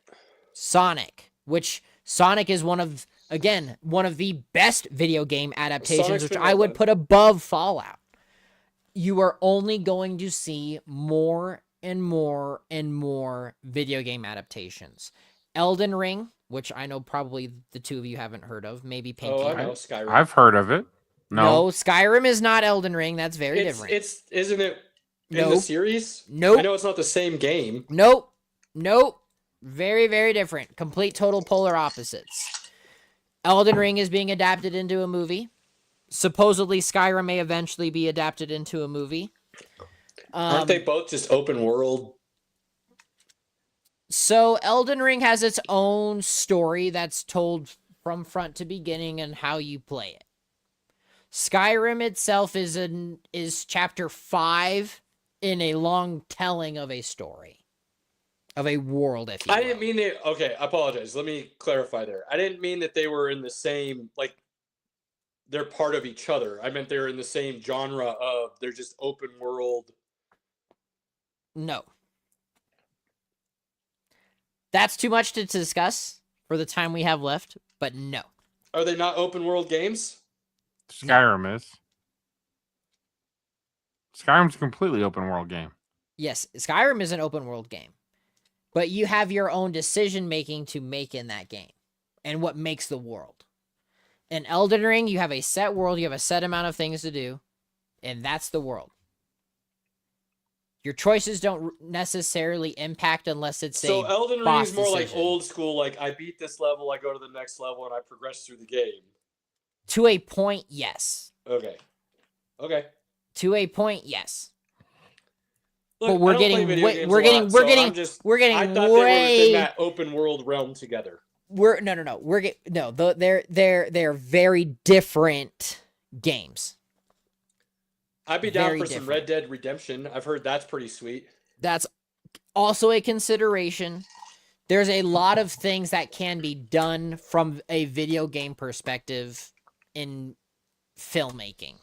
which Sonic is one of the best video game adaptations, which I would put above Fallout. You are only going to see more and more and more video game adaptations. Elden Ring, which I know probably the two of you haven't heard of, maybe Pinky. Oh, I know Skyrim. I've heard of it. No, Skyrim is not Elden Ring. That's very different. Isn't it in the series? Nope. I know it's not the same game. Nope. Very, very different. Complete, total polar opposites. Elden Ring is being adapted into a movie. Supposedly, Skyrim may eventually be adapted into a movie. Aren't they both just open world? So Elden Ring has its own story that's told from front to beginning and how you play it. Skyrim itself is chapter 5 in a long telling of a story. Of a world, if you will. I didn't mean that. Okay, I apologize. Let me clarify there. I didn't mean that they were in the same, like, they're part of each other. I meant they're in the same genre of, they're just open world. No. That's too much to discuss for the time we have left, but no. Are they not open world games? Skyrim is. Skyrim's a completely open world game. Yes, Skyrim is an open world game. But you have your own decision making to make in that game and what makes the world. In Elden Ring, you have a set world, you have a set amount of things to do, and that's the world. Your choices don't necessarily impact unless it's so a Elden Ring boss is more decision. like old school, like I beat this level, I go to the next level, and I progress through the game. To a point, yes. Okay. To a point, yes. Look, but we're getting we're way I thought they were within that open world realm together. They're very different games. I'd be down for some Red Dead Redemption. I've heard that's pretty sweet. That's also a consideration. There's a lot of things that can be done from a video game perspective in filmmaking.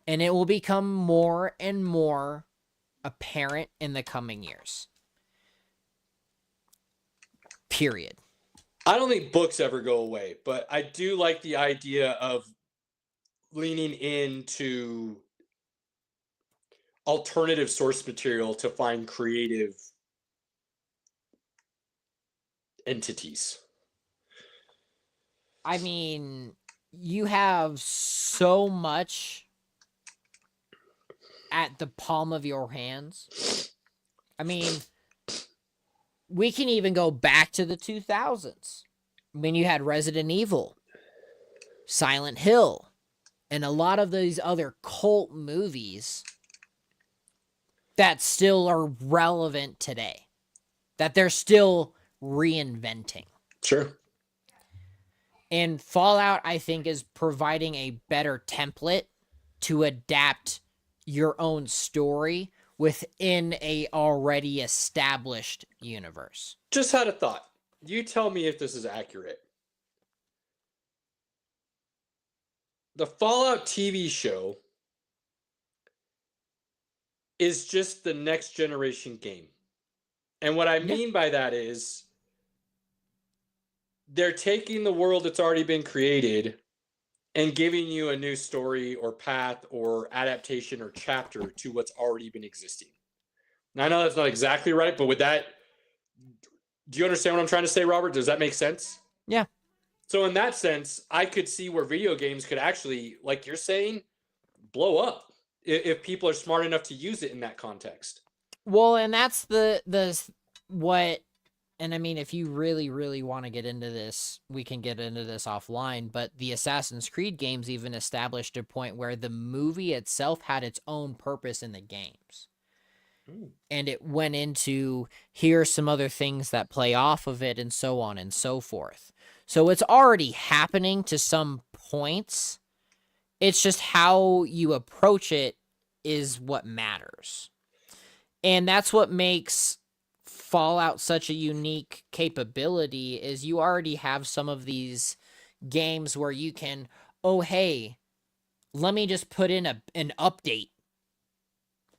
And it will become more and more apparent in the coming years. Period. I don't think books ever go away, but I do like the idea of leaning into alternative source material to find creative entities. I mean, you have so much at the palm of your hands. I mean, we can even go back to the 2000s when you had Resident Evil, Silent Hill, and a lot of these other cult movies that still are relevant today, that they're still reinventing. Sure. And Fallout, I think, is providing a better template to adapt your own story within a already established universe. Just had a thought. You tell me if this is accurate. The Fallout TV show is just the next generation game. And what I mean by that is they're taking the world that's already been created and giving you a new story or path or adaptation or chapter to what's already been existing. Now, I know that's not exactly right, but with that, do you understand what I'm trying to say, Robert? Does that make sense? Yeah. So in that sense, I could see where video games could actually, like you're saying, blow up if people are smart enough to use it in that context. Well, and that's the what, and I mean, if you really, really want to get into this, we can get into this offline, but the Assassin's Creed games even established a point where the movie itself had its own purpose in the games. And it went into, here are some other things that play off of it, and so on and so forth. So it's already happening to some points. It's just how you approach it is what matters. And that's what makes Fallout such a unique capability, is you already have some of these games where you can, oh, hey, let me just put in an update.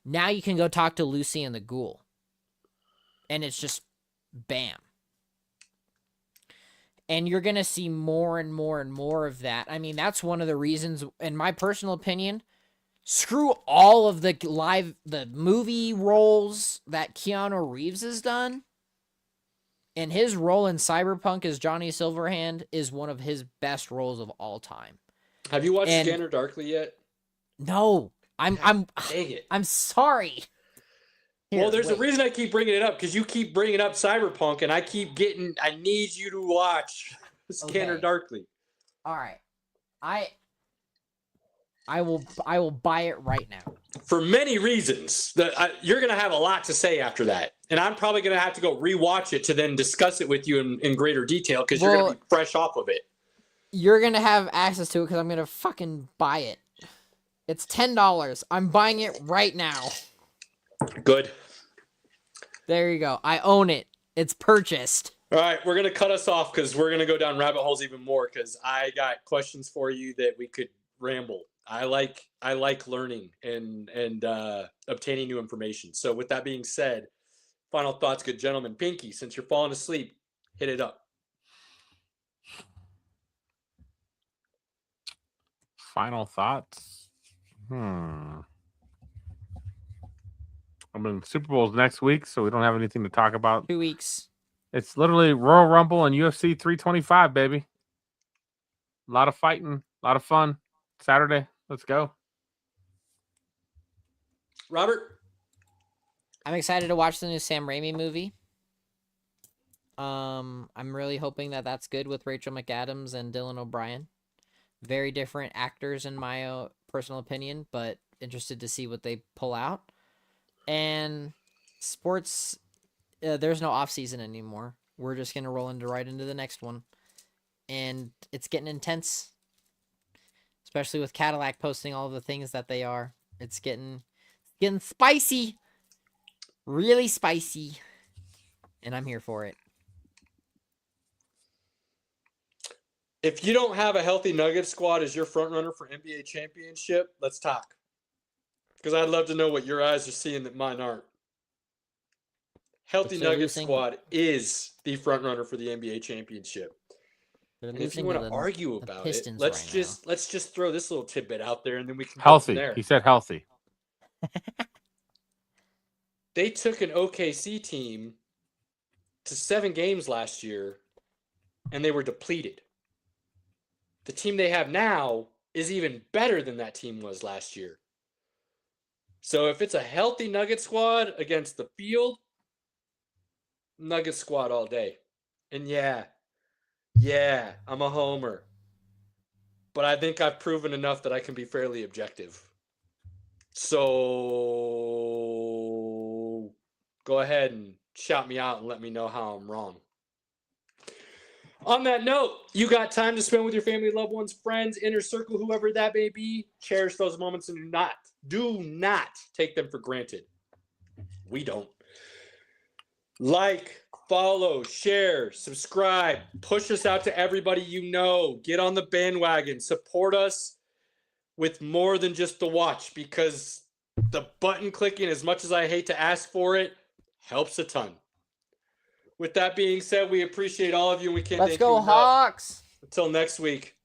Now you can go talk to Lucy and the Ghoul. And it's just bam. And you're going to see more and more and more of that. I mean, that's one of the reasons, in my personal opinion, screw all of the movie roles that Keanu Reeves has done. And his role in Cyberpunk as Johnny Silverhand is one of his best roles of all time. Have you watched Scanner Darkly yet? No. I'm dang it. I'm sorry. Here, well, there's a reason I keep bringing it up, because you keep bringing up Cyberpunk, and I need you to watch Scanner Darkly. All right. I will buy it right now. For many reasons. You're going to have a lot to say after that. And I'm probably going to have to go rewatch it to then discuss it with you in greater detail, because you're going to be fresh off of it. You're going to have access to it because I'm going to fucking buy it. It's $10. I'm buying it right now. Good. There you go. I own it. It's purchased. All right, we're going to cut us off because we're going to go down rabbit holes even more, because I got questions for you that we could ramble. I like learning and obtaining new information. So with that being said, final thoughts, good gentlemen. Pinky, since you're falling asleep, hit it up. Final thoughts? I mean, Super Bowl's next week, so we don't have anything to talk about. 2 weeks. It's literally Royal Rumble and UFC 325, baby. A lot of fighting, a lot of fun. Saturday, let's go. Robert? I'm excited to watch the new Sam Raimi movie. I'm really hoping that that's good with Rachel McAdams and Dylan O'Brien. Very different actors in my personal opinion, but interested to see what they pull out. And sports, there's no off season anymore. We're just going to roll right into the next one. And it's getting intense, especially with Cadillac posting all of the things that they are. It's getting spicy, really spicy, and I'm here for it. If you don't have a healthy Nuggets squad as your front runner for NBA championship, let's talk. Because I'd love to know what your eyes are seeing that mine aren't. Healthy Nuggets squad is the front runner for the NBA championship. And if you want to argue about it, let's just throw this little tidbit out there, and then we can go from there. He said healthy. They took an OKC team to 7 games last year, and they were depleted. The team they have now is even better than that team was last year. So if it's a healthy Nugget squad against the field, Nugget squad all day. And yeah, I'm a homer. But I think I've proven enough that I can be fairly objective. So go ahead and shout me out and let me know how I'm wrong. On that note, you got time to spend with your family, loved ones, friends, inner circle, whoever that may be. Cherish those moments and do not take them for granted. We don't. Like, follow, share, subscribe, push us out to everybody you know. Get on the bandwagon. Support us with more than just the watch, because the button clicking, as much as I hate to ask for it, helps a ton. With that being said, we appreciate all of you, and we can't thank you enough. Let's go Hawks! Until next week.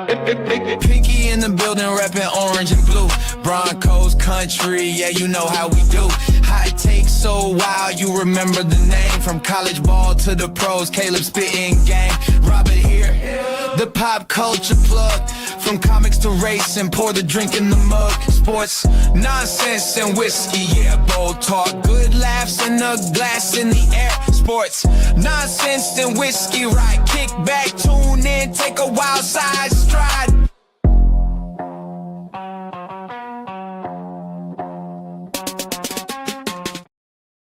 It Pinky in the building, reppin' orange and blue. Broncos country, yeah, you know how we do. Hot take so wild, you remember the name. From college ball to the pros, Caleb spitting game. Robert here, the pop culture plug. From comics to racing, pour the drink in the mug. Sports, nonsense and whiskey, yeah, bold talk. Good laughs and a glass in the air. Sports, nonsense and whiskey, right? Kick back, tune in, take a wild side.